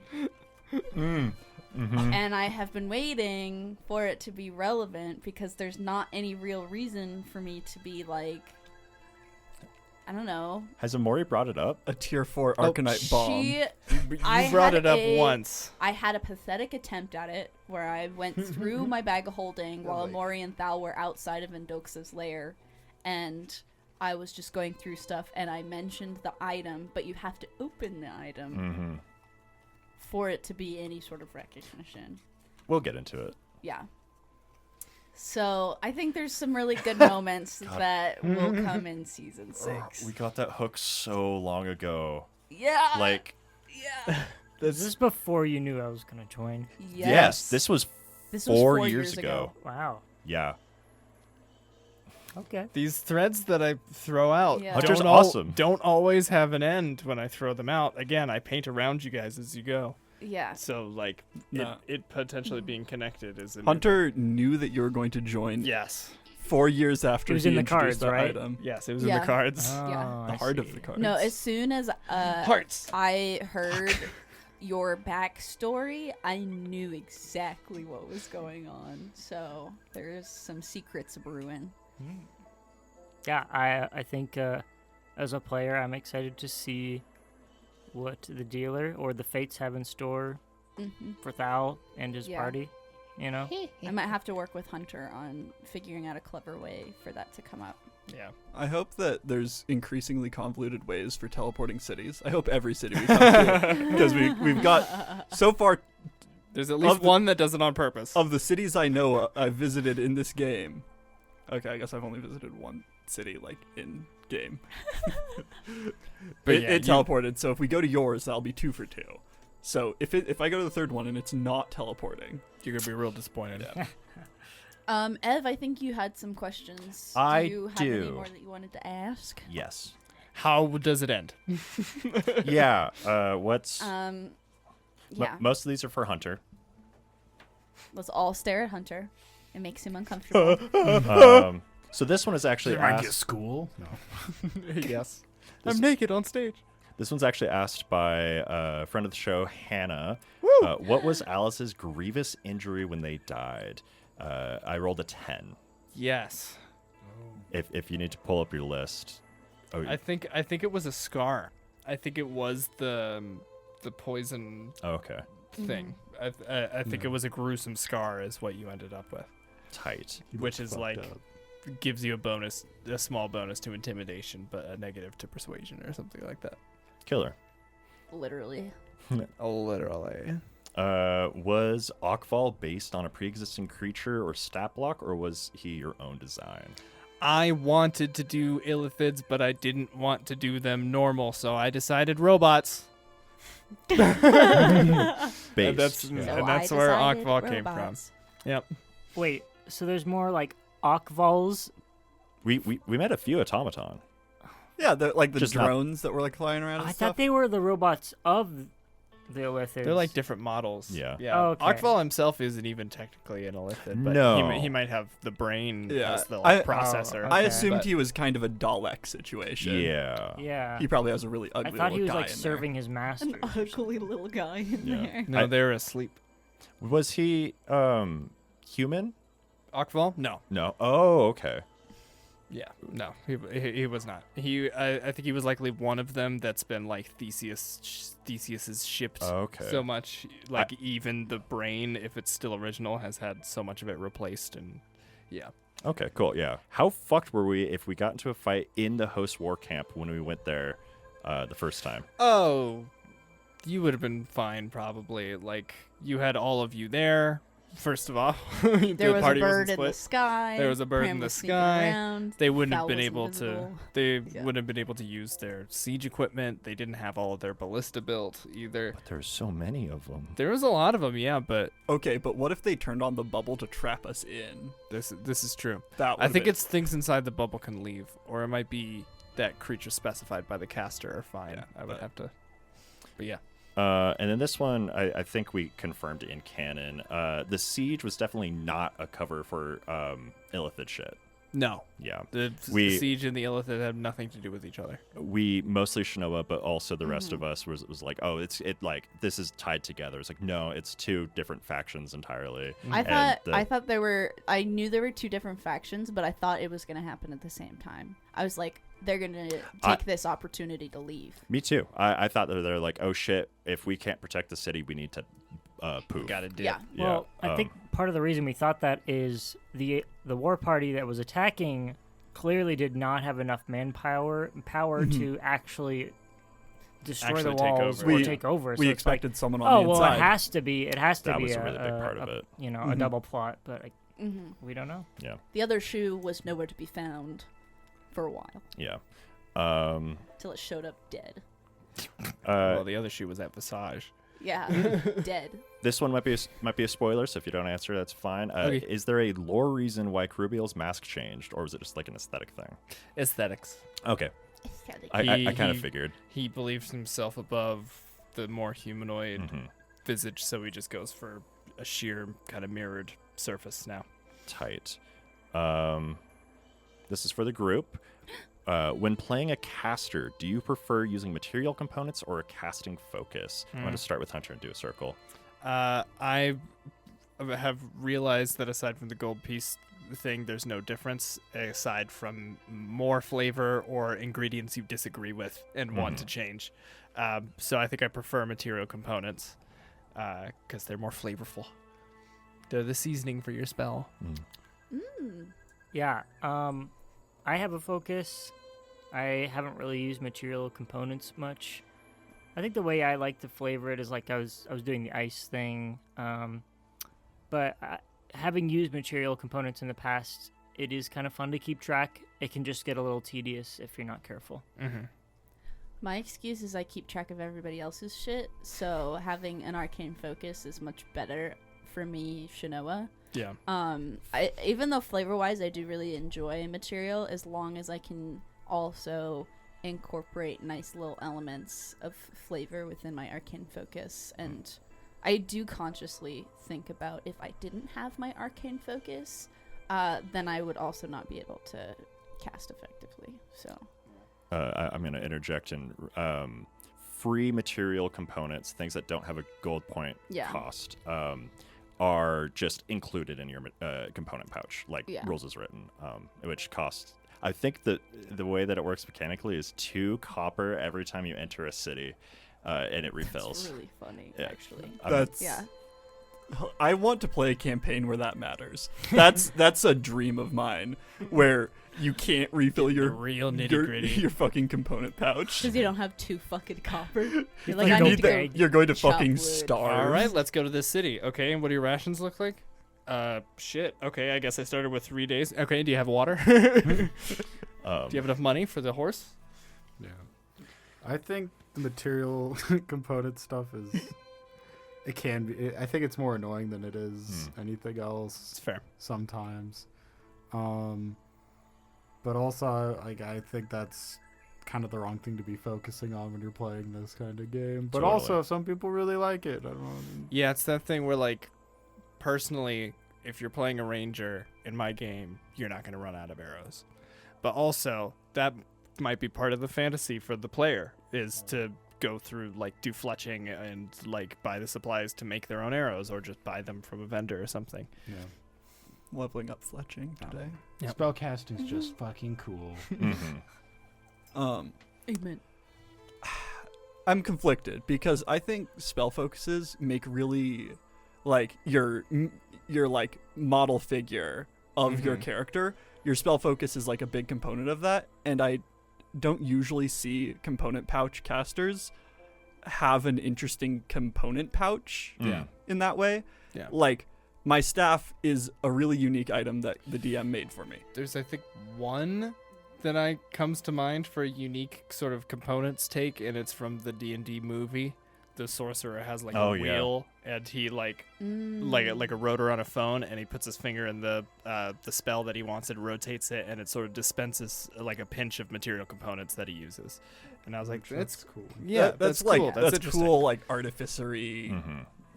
And I have been waiting for it to be relevant because there's not any real reason for me to be like, I don't know. Has Emori brought it up? A tier 4 Arcanite bomb. You I brought had it up a- once. I had a pathetic attempt at it where I went through my bag of holding while Emori and Thal were outside of Indoxa's lair, and I was just going through stuff, and I mentioned the item, but you have to open the item for it to be any sort of recognition. We'll get into it. Yeah. So I think there's some really good moments that will come in Season 6. We got that hook so long ago. Yeah. Like, Yeah. Is this before you knew I was going to join? yes, this was This was 4 years ago. Wow. Yeah. Okay. These threads that I throw out Yeah. Hunter's don't awesome. don't always have an end when I throw them out. Again, I paint around you guys as you go. Yeah. So, like, No. it potentially being connected is an Hunter knew that you were going to join Yes. 4 years after It was he in the introduced cards, the right? item. Yes, it was in Yeah. the cards. Yeah. The heart of the cards. No, as soon as Hearts. I heard your backstory, I knew exactly what was going on. So there's some secrets brewing. Yeah, I think as a player, I'm excited to see what the dealer or the fates have in store for Thal and his Yeah. party. You know? I might have to work with Hunter on figuring out a clever way for that to come up. Yeah. I hope that there's increasingly convoluted ways for teleporting cities. I hope every city we come to, because we've got so far There's at least Of the- one that does it on purpose. of the cities I know I've visited in this game. Okay, I guess I've only visited one city like in game. But it yeah, it you- teleported, so if we go to yours, that'll be 2 for 2. So if I go to the third one and it's not teleporting, You're going to be real disappointed. yeah. Ev, I think you had some questions. I do you have any do. more that you wanted to ask? Yes. How does it end? Yeah. What's Yeah. most of these are for Hunter. Let's all stare at Hunter. It makes him uncomfortable. So this one is actually asked. school? No. Yes. This- I'm naked on stage. This one's actually asked by a friend of the show, Hannah. What was Alice's grievous injury when they died? I rolled a 10. Yes. If you need to pull up your list. Oh, I think it was a scar. I think it was the poison okay. thing. I think it was a gruesome scar is what you ended up with, Tight. which is like gives you a small bonus to intimidation, but a negative to persuasion or something like that. Killer. Literally. Literally. Was Okval based on a pre-existing creature or stat block, or was he your own design? I wanted to do illithids, but I didn't want to do them normal, so I decided robots. Based. And that's yeah. and that's where Okval came from. Yep. Wait, so there's more like Okvals? We met a few automaton. Yeah, the Just not- drones that were like flying around and I stuff. thought they were the robots of the Illithids. They're like different models. Yeah. Yeah. Oh, okay. Okval himself isn't even technically an illithid, but No. he might have the brain Yeah. as the I- processor. Oh, I Okay. assumed But- he was kind of a Dalek situation. Yeah. Yeah. He probably has a really I ugly thought little he was guy like in serving his master. An ugly little guy in Yeah. there. No, they're asleep. Was he human? Akval? No. No. Oh, okay. Yeah, no, he was not. I think he was likely one of them that's been like Theseus's shipped Okay. so much, like even the brain, if it's still original, has had so much of it replaced, and yeah. Okay, cool. Yeah. How fucked were we if we got into a fight in the host war camp when we went there the first time? Oh, you would have been fine probably. Like you had all of you there. First of all, There was a bird in the sky. There was a bird Pram in the was sneaking sky. around. They wouldn't have Val been was able invisible. to. Yeah. Wouldn't have been able to use their siege equipment. They didn't have all of their ballista built either. But there's so many of them. There was a lot of them, yeah. But Okay, but what if they turned on the bubble to trap us in? this is true. That I think it's things inside the bubble can leave, or it might be that creatures specified by the caster are fine. Yeah, I would but- have to. But yeah. And then this one, I think we confirmed in canon. The siege was definitely not a cover for Illithid shit. No. Yeah. The siege and the Illithid have nothing to do with each other. We mostly Chenoa, but also the rest of us was like, oh, this is tied together. It's like, no, it's two different factions entirely. I thought I knew there were two different factions, but I thought it was going to happen at the same time. I was like, they're going to take this opportunity to leave. Me too. I thought that they're like, oh shit, if we can't protect the city, we need to poof. Got to do. Yeah. Yeah. Well, I think part of the reason we thought that is the war party that was attacking clearly did not have enough manpower to actually destroy the Actually take walls over. or We- take over. We So it's like, expected someone on oh the well, inside. it has to be. It has to That be was a really big part of it. a Mhm. double plot, but Mm-hmm. we don't know. Yeah. The other shoe was nowhere to be found for a while Yeah. till it showed up dead. Well, the other shoe was at Visage. Yeah, dead. This one might be a spoiler, so if you don't answer, that's fine. Okay. Is there a lore reason why Kerubiel's mask changed, or was it just like an aesthetic thing? Aesthetics. Okay, I kind of figured. He believes himself above the more humanoid Mhm. visage, so he just goes for a sheer kind of mirrored surface now. Tight. This is for the group. When playing a caster, do you prefer using material components or a casting focus? I'm going to start with Hunter and do a circle. I have realized that aside from the gold piece thing, there's no difference aside from more flavor or ingredients you disagree with and want to change. So I think I prefer material components because they're more flavorful. They're the seasoning for your spell. Yeah. I have a focus. I haven't really used material components much. I think the way I like to flavor it is like I was doing the ice thing. But having used material components in the past, it is kind of fun to keep track. It can just get a little tedious if you're not careful. Mm-hmm. My excuse is I keep track of everybody else's shit, so having an arcane focus is much better for me, Chenoa. Yeah. Even though flavor-wise I do really enjoy material, as long as I can also incorporate nice little elements of flavor within my arcane focus. And I do consciously think about if I didn't have my arcane focus, then I would also not be able to cast effectively. So I'm going to interject in free material components, things that don't have a gold point cost, are just included in your component pouch, like rules is written, which costs. I think that the way that it works mechanically is 2 copper every time you enter a city, and it refills. That's really funny, Yeah. actually. That's Yeah. I want to play a campaign where that matters. That's a dream of mine, where you can't refill The your real nitty-gritty. your fucking component pouch. Because you don't have 2 fucking copper. You're You like, I need need to that- go you're going to chop fucking wood. starve. All right, let's go to this city. Okay, and what do your rations look like? Shit. Okay, I guess I started with 3 days. Okay, do you have water? Do you have enough money for the horse? Yeah. I think the material component stuff is. It can be. I think it's more annoying than it is anything else. It's fair. Sometimes. But also, like, I think that's kind of the wrong thing to be focusing on when you're playing this kind of game. But Totally. also, some people really like it. I don't know. Yeah, it's that thing where, like, personally, if you're playing a ranger in my game, you're not going to run out of arrows. But also, that might be part of the fantasy for the player, is to go through, like, do fletching and, like, buy the supplies to make their own arrows, or just buy them from a vendor or something. Yeah. leveling up fletching today. Yep. Spellcasting's just fucking cool. Amen. I'm conflicted because I think spell focuses make really like your like model figure of your character. Your spell focus is like a big component of that, and I don't usually see component pouch casters have an interesting component pouch in that way. Yeah. Like my staff is a really unique item that the DM made for me. There's, I think, one that comes to mind for a unique sort of components take, and it's from the D&D movie. The sorcerer has like a wheel, and he like a rotor on a phone, and he puts his finger in the spell that he wants, and rotates it, and it sort of dispenses like a pinch of material components that he uses. And I was like, that's cool. Yeah, that's cool. like that's interesting. cool, like artificery.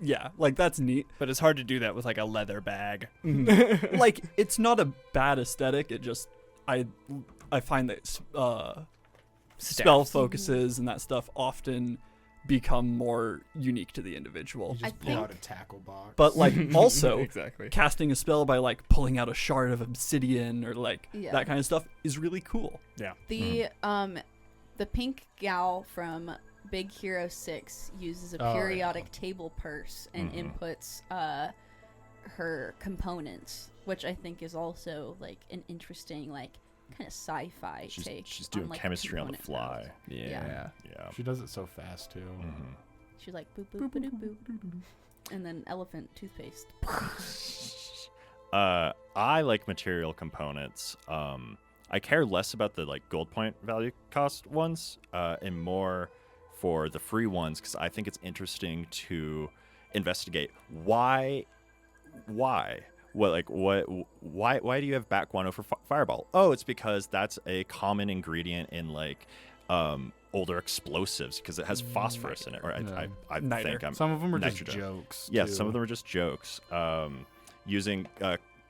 Yeah, like that's neat. But it's hard to do that with like a leather bag. Like it's not a bad aesthetic. It just I find that spell focuses and that stuff often become more unique to the individual. You just pull out a tackle box. But like also exactly. casting a spell by like pulling out a shard of obsidian or like that kind of stuff is really cool. Yeah. The pink gal from Big Hero 6 uses a periodic table purse and inputs her components, which I think is also like an interesting like kind of sci-fi take. She's doing on, like, chemistry on the component fly. powers. Yeah. She does it so fast too. She's like boop boop boop boop, and then elephant toothpaste. I like material components. I care less about the like gold point value cost ones, and more for the free ones, because I think it's interesting to investigate why why do you have Batt guano for fireball? Oh, it's because that's a common ingredient in like older explosives because it has phosphorus in it. Or I think some of them are nitrogen. just jokes. Yeah, too. some of them are just jokes. Using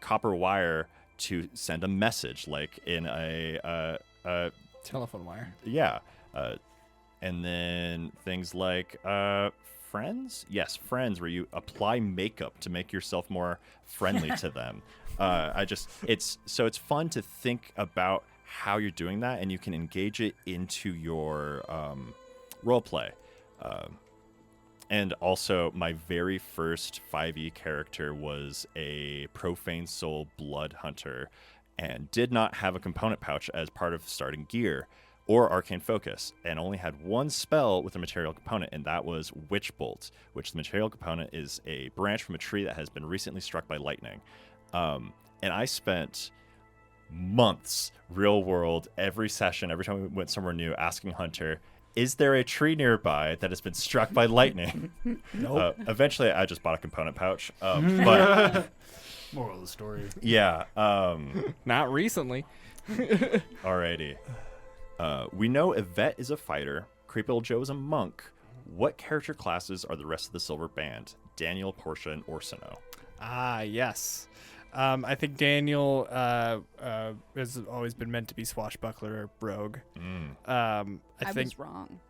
copper wire to send a message, like in a telephone wire. Yeah, and then things like friends. Yes, friends, where you apply makeup to make yourself more friendly to them. It's fun to think about how you're doing that, and you can engage it into your role play. And also, my very first 5e character was a Profane Soul Blood Hunter, and did not have a component pouch as part of starting gear or Arcane Focus, and only had one spell with a material component, and that was Witch Bolt, which the material component is a branch from a tree that has been recently struck by lightning. And I spent months, real world, every session, every time we went somewhere new, asking Hunter, is there a tree nearby that has been struck by lightning? Nope. Eventually, I just bought a component pouch. But moral of the story. Yeah. Not recently. Alrighty. We know Yvette is a fighter. Creepy Old Joe is a monk. What character classes are the rest of the Silver Band? Daniel, Portia, and Orsino. Ah, yes. I think Daniel has always been meant to be swashbuckler or rogue. I was wrong.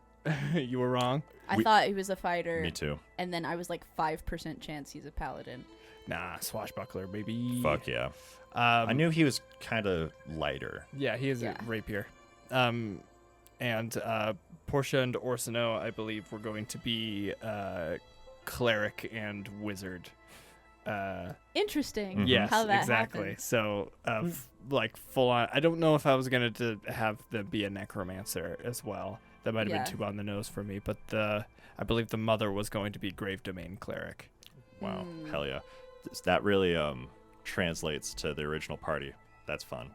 You were wrong? I thought he was a fighter. Me too. And then I was like 5% chance he's a paladin. Nah, swashbuckler, baby. Fuck yeah. I knew he was kind of lighter. Yeah, he is a rapier. And Portia and Orsino, I believe, were going to be cleric and wizard. Interesting. Yes, how that exactly. happened. So, like full on. I don't know if I was gonna have them be a necromancer as well. That might have been too on the nose for me. But I believe the mother was going to be Grave Domain cleric. Wow, hell yeah! That really translates to the original party. That's fun.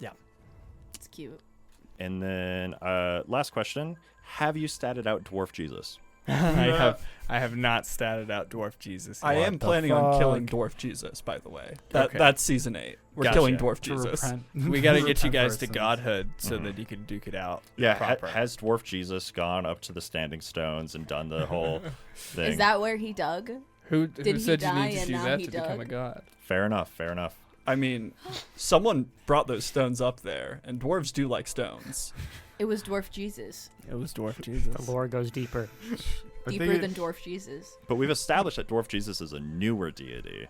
Yeah, it's cute. And then last question: have you statted out Dwarf Jesus? I have not statted out Dwarf Jesus. I am planning on killing Dwarf Jesus, by the way. That's season 8. We're killing Dwarf Jesus. We got to get you guys to godhood so that you can duke it out. Yeah, has Dwarf Jesus gone up to the Standing Stones and done the whole thing? Is that where he dug? Who Did said he you die need to and do now that he to become a dug? god? Fair enough. I mean, someone brought those stones up there, and dwarves do like stones. It was Dwarf Jesus. It was Dwarf Jesus. The lore goes deeper. Deeper than Dwarf Jesus. But we've established that Dwarf Jesus is a newer deity.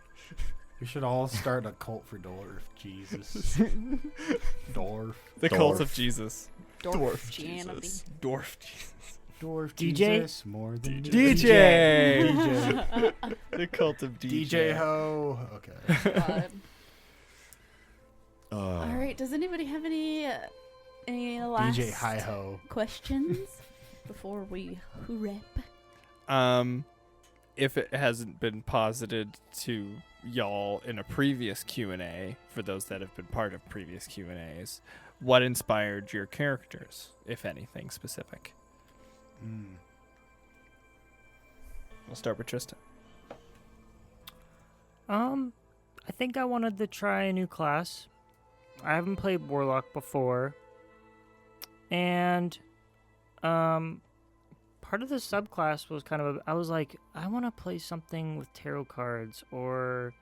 We should all start a cult for Dorf. Jesus. Dorf. The Dwarf. cult of Jesus. Dwarf Dwarf Jesus. Dwarf DJ? Jesus more than DJ. DJ. The cult of DJ. DJ ho. Okay. God. Uh, All right. Does anybody have any last DJ hi ho. questions before we wrap? If it hasn't been posited to y'all in a previous Q&A, for those that have been part of previous Q&As, what inspired your characters, if anything specific? We'll start with Tristan. I think I wanted to try a new class. I haven't played Warlock before. And part of the subclass was kind of I was like, I want to play something with tarot cards or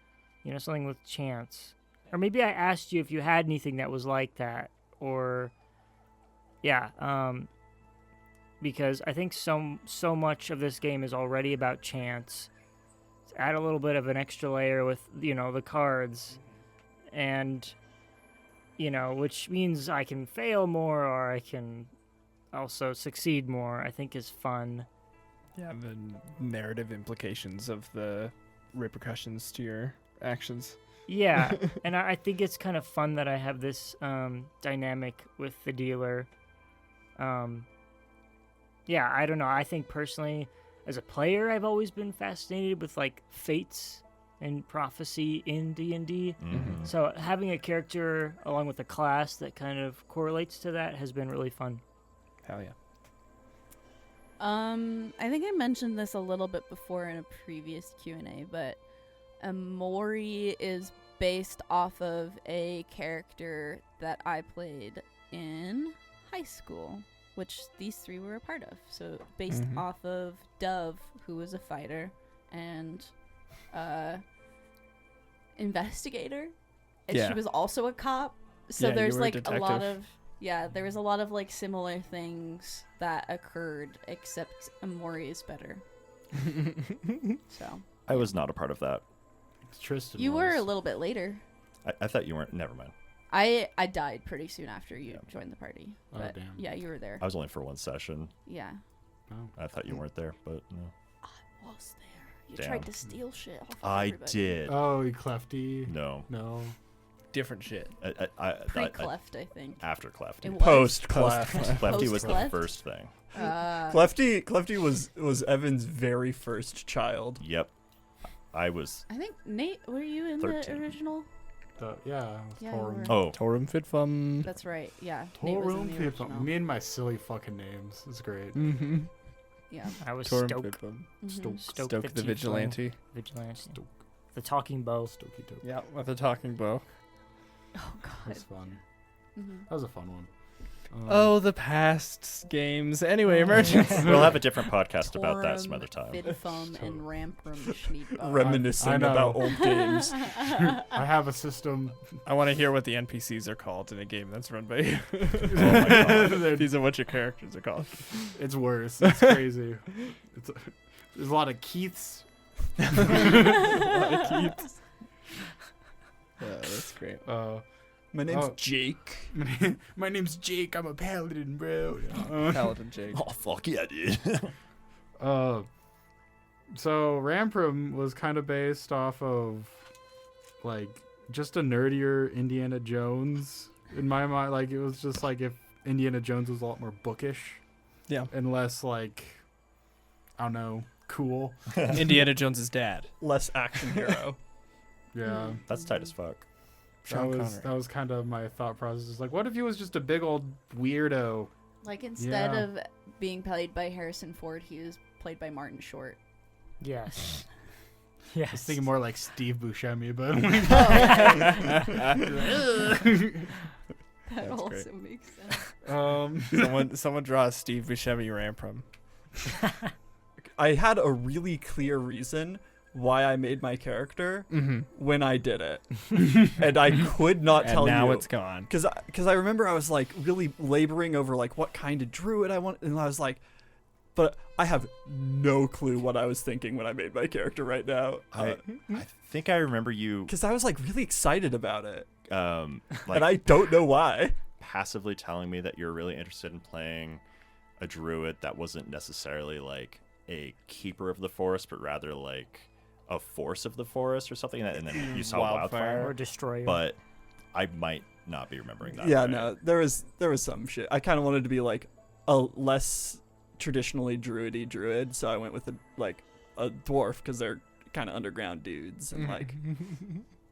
something with chance. Or maybe I asked you if you had anything that was like that, or because I think so much of this game is already about chance. Add a little bit of an extra layer with the cards, and which means I can fail more or I can also succeed more, I think is fun. Yeah, the narrative implications of the repercussions to your actions. Yeah, and I think it's kind of fun that I have this dynamic with the dealer. Yeah, I don't know. I think personally, as a player, I've always been fascinated with like fates and prophecy in D&D. mhm. So having a character along with a class that kind of correlates to that has been really fun. Hell yeah. I think I mentioned this a little bit before in a previous Q&A, but Emori is based off of a character that I played in high school, which these three were a part of. So based Mhm. off of Dove, who was a fighter, and investigator, and Yeah. she was also a cop. So Yeah, you there's were a like a lot detective. of there was a lot of like similar things that occurred, except Emori is better. So I was not a part of that. Tristan. you were a was. little bit later. I thought you weren't. Never mind. I died pretty soon after you joined the party. Oh, But damn. yeah, you were there. I was only for one session. Yeah. Oh. I thought you weren't there, but no. I was there. You Damn. tried to steal shit off of I everybody. did. Oh, you Clefty. No. No. Different shit. Pre-cleft, I think. After Clefty. It was? Post Cleft. Clefty was the Post-Cleft? first thing. Clefty was Evan's very first child. Yep. I was. I think Nate, were you in 13. the original? Yeah. Yeah, Torum. we're- Oh. Torum Fitfum. That's right. Yeah. Nate was in Torum the people. original. Me and my silly fucking names. It's great. Mm-hmm. Yeah. I was Torum Stoke. Fitfum. Mhm. Stoke the tiefling. Vigilante. Vigilante. Stoke. The talking bow. Stokey doke. Yeah, with a talking bow. Oh That god. was fun. Mhm. That was a fun one. Oh, the past games. Anyway, Emergence. We'll have a different podcast about that some Torum, other time. Vidfum, and Ranpram Sneedbar. Reminiscing I know. about old games. I have a system. I want to hear what the NPCs are called in a game that's run by you. Oh my God. These are what your characters are called. It's worse. It's crazy. There's a lot of Keiths. Yeah, that's great. My name's Oh. Jake. My name's Jake. I'm a paladin, bro. Paladin Jake. Oh fuck yeah, dude. So Ranpram was kind of based off of, like, just a nerdier Indiana Jones in my mind. Like, it was just like if Indiana Jones was a lot more bookish. Yeah. And less like, I don't know, cool. Indiana Jones's dad. Less action hero. Yeah. That's tight as fuck. Sean Connery. That was kind of my thought process. It's like, what if he was just a big old weirdo? Like instead Yeah. of being played by Harrison Ford, he was played by Martin Short. Yes. I was Yes. thinking more like Steve Buscemi, but That That's also makes sense. Someone draw a Steve Buscemi Ranpram. I had a really clear reason why I made my character Mm-hmm. when I did it, and I could not And tell now you. it's gone. Because I remember I was like really laboring over like what kind of druid I want, and I was like, but I have no clue what I was thinking when I made my character right now. I think I remember you Because I was like really excited about it, like and I don't know why. passively telling me that you're really interested in playing a druid that wasn't necessarily like a keeper of the forest, but rather like a force of the forest or something. And then you saw wildfire, Or destroyer. but I might not be remembering that. Yeah, right. no, there was some shit. I kind of wanted to be like a less traditionally druidy druid, so I went with a dwarf because they're kind of underground dudes, and like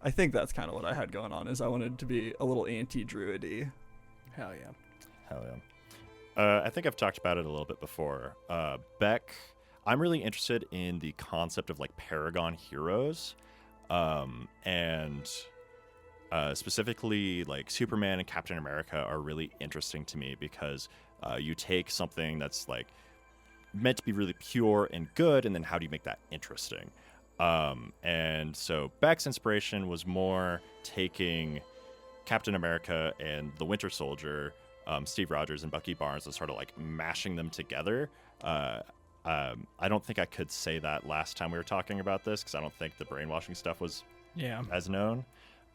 I think that's kind of what I had going on. Is I wanted to be a little anti-druidy. Hell yeah. Hell yeah. I think I've talked about it a little bit before. Beck, I'm really interested in the concept of like Paragon heroes, and specifically like Superman and Captain America are really interesting to me because you take something that's like meant to be really pure and good, and then how do you make that interesting? And so Beck's inspiration was more taking Captain America and the Winter Soldier, Steve Rogers and Bucky Barnes, and sort of like mashing them together. I don't think I could say that last time we were talking about this because I don't think the brainwashing stuff was Yeah. as known.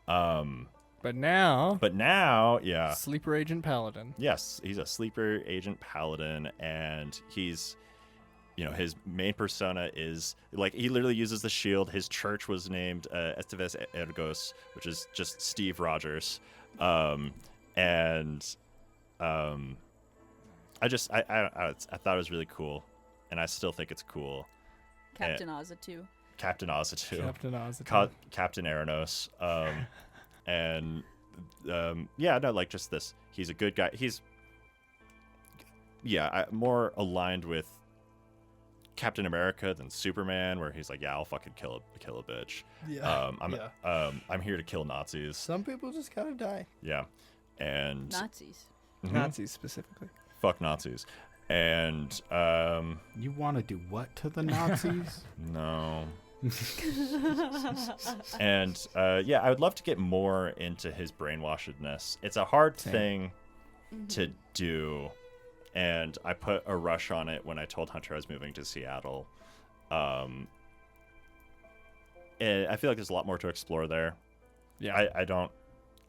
But now, Yeah. Sleeper Agent Paladin. Yes, he's a sleeper agent paladin, and he's, his main persona is like he literally uses the shield. His church was named Esteves Ergos, which is just Steve Rogers, and I thought it was really cool, and I still think it's cool. Captain Ozatu. Captain Ozatu. Captain Oz. Captain Erinos. And like just this. He's a good guy. He's more aligned with Captain America than Superman, where he's like, yeah, I'll fucking kill a bitch. Yeah. I'm here to kill Nazis. Some people just gotta die. Yeah, and Nazis. Mhm. Nazis specifically. Fuck Nazis, and You want to do what to the Nazis? no. And I would love to get more into his brainwashedness. It's a hard thing to do, and I put a rush on it when I told Hunter I was moving to Seattle. And I feel like there's a lot more to explore there. Yeah. I don't.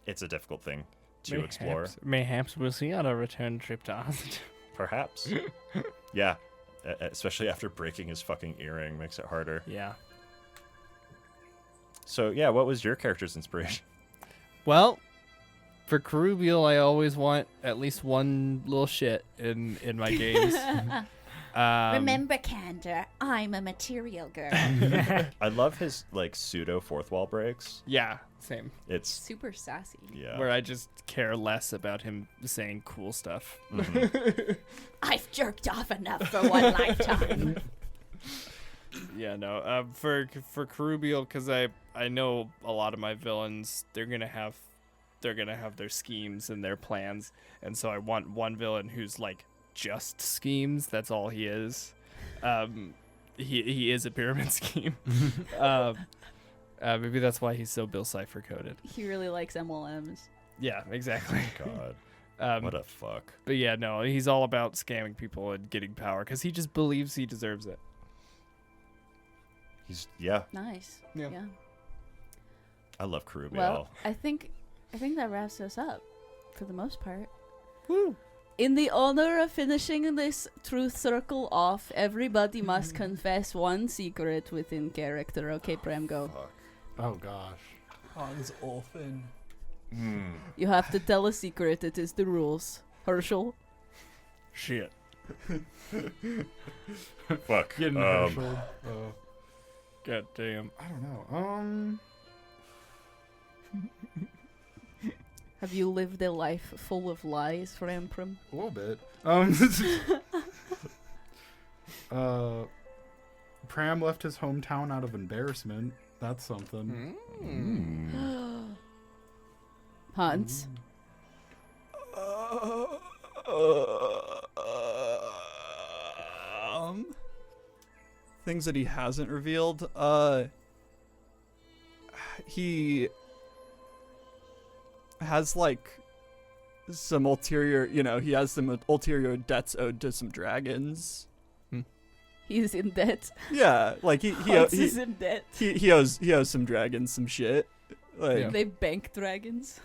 It's a difficult thing to explore. Mayhaps we'll see on a return trip to Oz. Perhaps. Yeah, especially after breaking his fucking earring makes it harder. Yeah. So yeah, what was your character's inspiration? Well, for Carubial, I always want at least one little shit in my games. Remember, Candor, I'm a material girl. I love his like pseudo fourth wall breaks. Yeah, same. It's Super sassy. yeah. Where I just care less about him saying cool stuff. Mhm. I've jerked off enough for one lifetime. Yeah, no. For Carubial, because I know a lot of my villains, they're gonna have their schemes and their plans, and so I want one villain who's like just schemes. That's all he is. He is a pyramid scheme. Maybe that's why he's so Bill Cipher coded. He really likes MLMs. Yeah, exactly. God, what a fuck. But yeah, no, he's all about scamming people and getting power because he just believes he deserves it. He's Nice. Yeah. Yeah. I love Carubial. Well, I think that wraps us up for the most part. Woo! In the honor of finishing this truth circle off, everybody must confess one secret within character. Okay, Prem, go. Oh gosh. Hans Offen. You have to tell a secret. It is the rules. Herschel? Shit. Fuck. Getting Herschel. God damn. I don't know. Have you lived a life full of lies, Ranpram? A little bit. Pram left his hometown out of embarrassment. That's something. Hans? Things that he hasn't revealed. He has like some ulterior, he has some ulterior debts owed to some dragons. He's in debt. Yeah, like Hans is in debt. he owes some dragons some shit. Like Yeah. They bank dragons.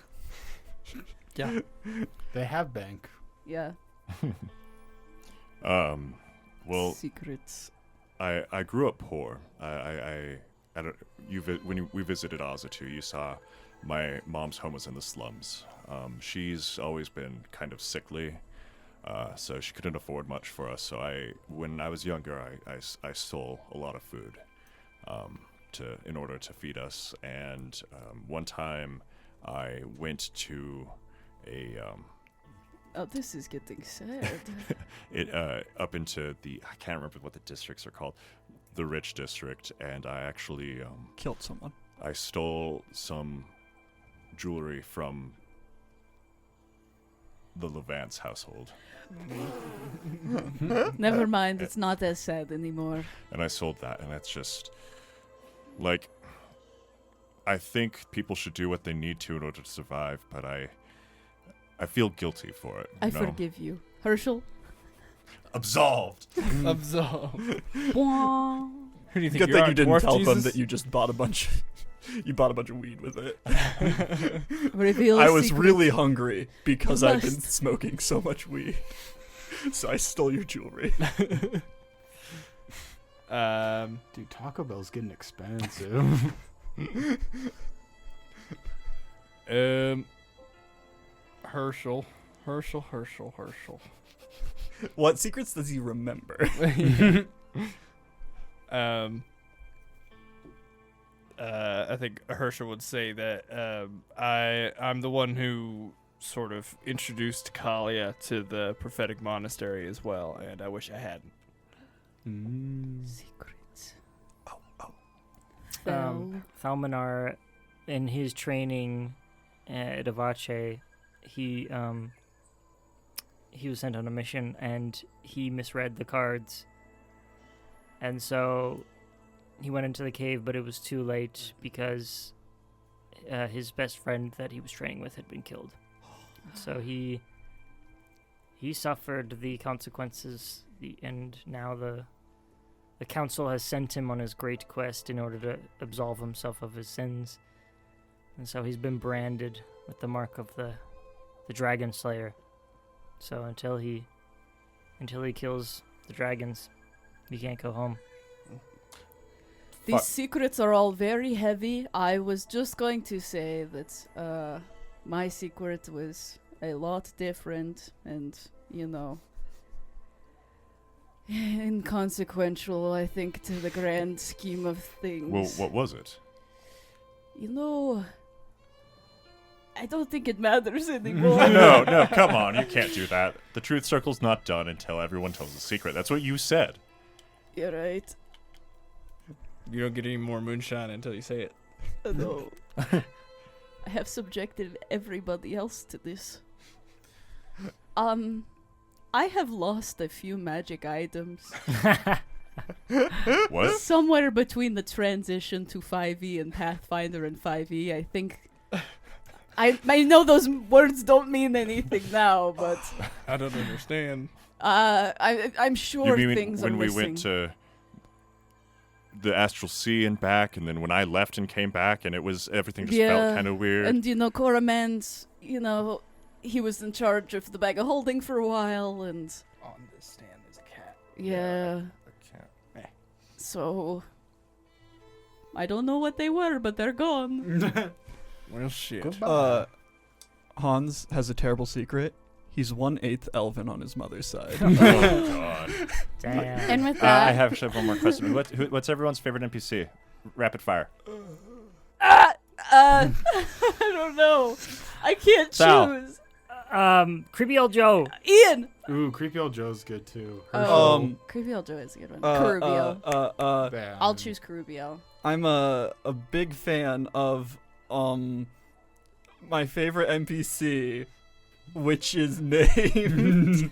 Yeah. They have bank. Yeah. Well, Secrets. I grew up poor. I don't. When we visited Ozatu, you saw my mom's home was in the slums. She's always been kind of sickly, so she couldn't afford much for us. So when I was younger, I stole a lot of food, in order to feed us. And one time, I went to a Oh, this is getting sad. up into I can't remember what the districts are called, the rich district, and I actually killed someone. I stole some jewelry from the Levant's household, Never mind, it's not as sad anymore. and I sold that, and that's just like, I think people should do what they need to in order to survive, but I feel guilty for it. I you know? forgive you. Herschel? Absolved. Absolved. Wah. Who do you think Good you thing are, you didn't Dwarf tell them Jesus? that you just bought a bunch. You bought a bunch of weed with it. Reveal I was secret. really hungry because I've been Must. smoking so much weed. So I stole your jewelry. Dude, Taco Bell's getting expensive. Herschel. What secrets does he remember? I think Herschel would say that I'm the one who sort of introduced Kalia to the prophetic monastery as well, and I wish I hadn't. Secrets. Thalminar, in his training at Avache, he was sent on a mission and he misread the cards, and so he went into the cave, but it was too late because his best friend that he was training with had been killed. So he suffered the consequences, and now the council has sent him on his great quest in order to absolve himself of his sins. And so he's been branded with the mark of the Dragon Slayer. So until he kills the dragons, he can't go home. These secrets are all very heavy. I was just going to say that my secret was a lot different and, inconsequential, I think, to the grand scheme of things. Well, what was it? I don't think it matters anymore. No, come on, you can't do that. The truth circle's not done until everyone tells the secret. That's what you said. You're right. You don't get any more moonshine until you say it. No. I have subjected everybody else to this. I have lost a few magic items. What? Somewhere between the transition to 5e and Pathfinder and 5e, I think. I know those words don't mean anything now, but I don't understand. I'm sure You mean things when are we missing. went to the Astral Sea and back, and then when I left and came back, and everything just felt kind of weird. And Coramand, he was in charge of the bag of holding for a while, and On this stand is a cat. yeah. So I don't know what they were, but they're gone. Well, shit. Hans has a terrible secret. He's 1/8 elven on his mother's side. Oh God. Damn. And with I that, have one more question. What's everyone's favorite NPC? Rapid fire. I don't know. I can't Sal. choose. Creepy old Joe. Ian. Ooh, Creepy Old Joe's good too. Oh, Carubio Joe is a good one. Carubio. Damn. I'll choose Carubio. I'm a big fan of my favorite NPC, which is named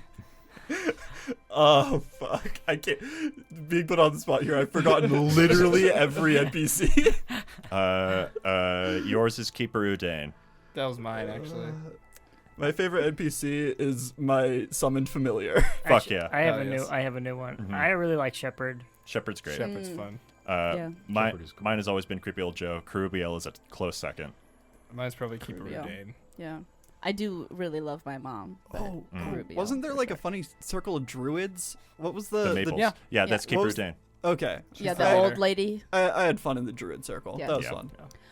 oh fuck, I can't, being put on the spot here, I've forgotten literally every NPC. Yours is Keeper Udane. That was mine, actually. My favorite NPC is my summoned familiar. Fuck Actually, yeah. I have Hell a new. yes. I have a new one. Mhm. I really like Shepherd. Shepherd's great. Shepherd's fun. Yeah. Shepherd is cool. Mine has always been Creepy Old Joe. Carubiel is a close second. Mine's probably Keeper Yeah. Dane. Yeah. I do really love my mom. But Ruby Wasn't there for like sure. a funny circle of druids? What was The the Maples. yeah. Yeah, that's What Keeper was- Dane. Okay. Yeah, She's the the old leader. lady. I had fun in the druid circle. Yeah. That was Yeah. fun.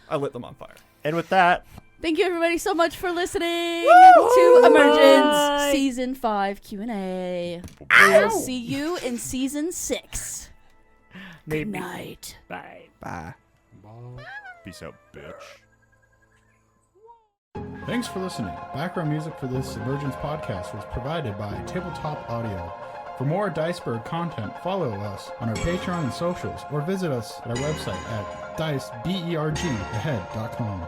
I lit them on fire. And with that, Thank you everybody so much for listening to Emergence Bye. Season 5 Q&A. We will see you in Season 6. Good Maybe. night. Bye. Bye. peace out, bitch. Thanks for listening. Background music for this Emergence podcast was provided by Tabletop Audio. For more Diceberg content, follow us on our Patreon and socials, or visit us at our website at dicebergahead.com.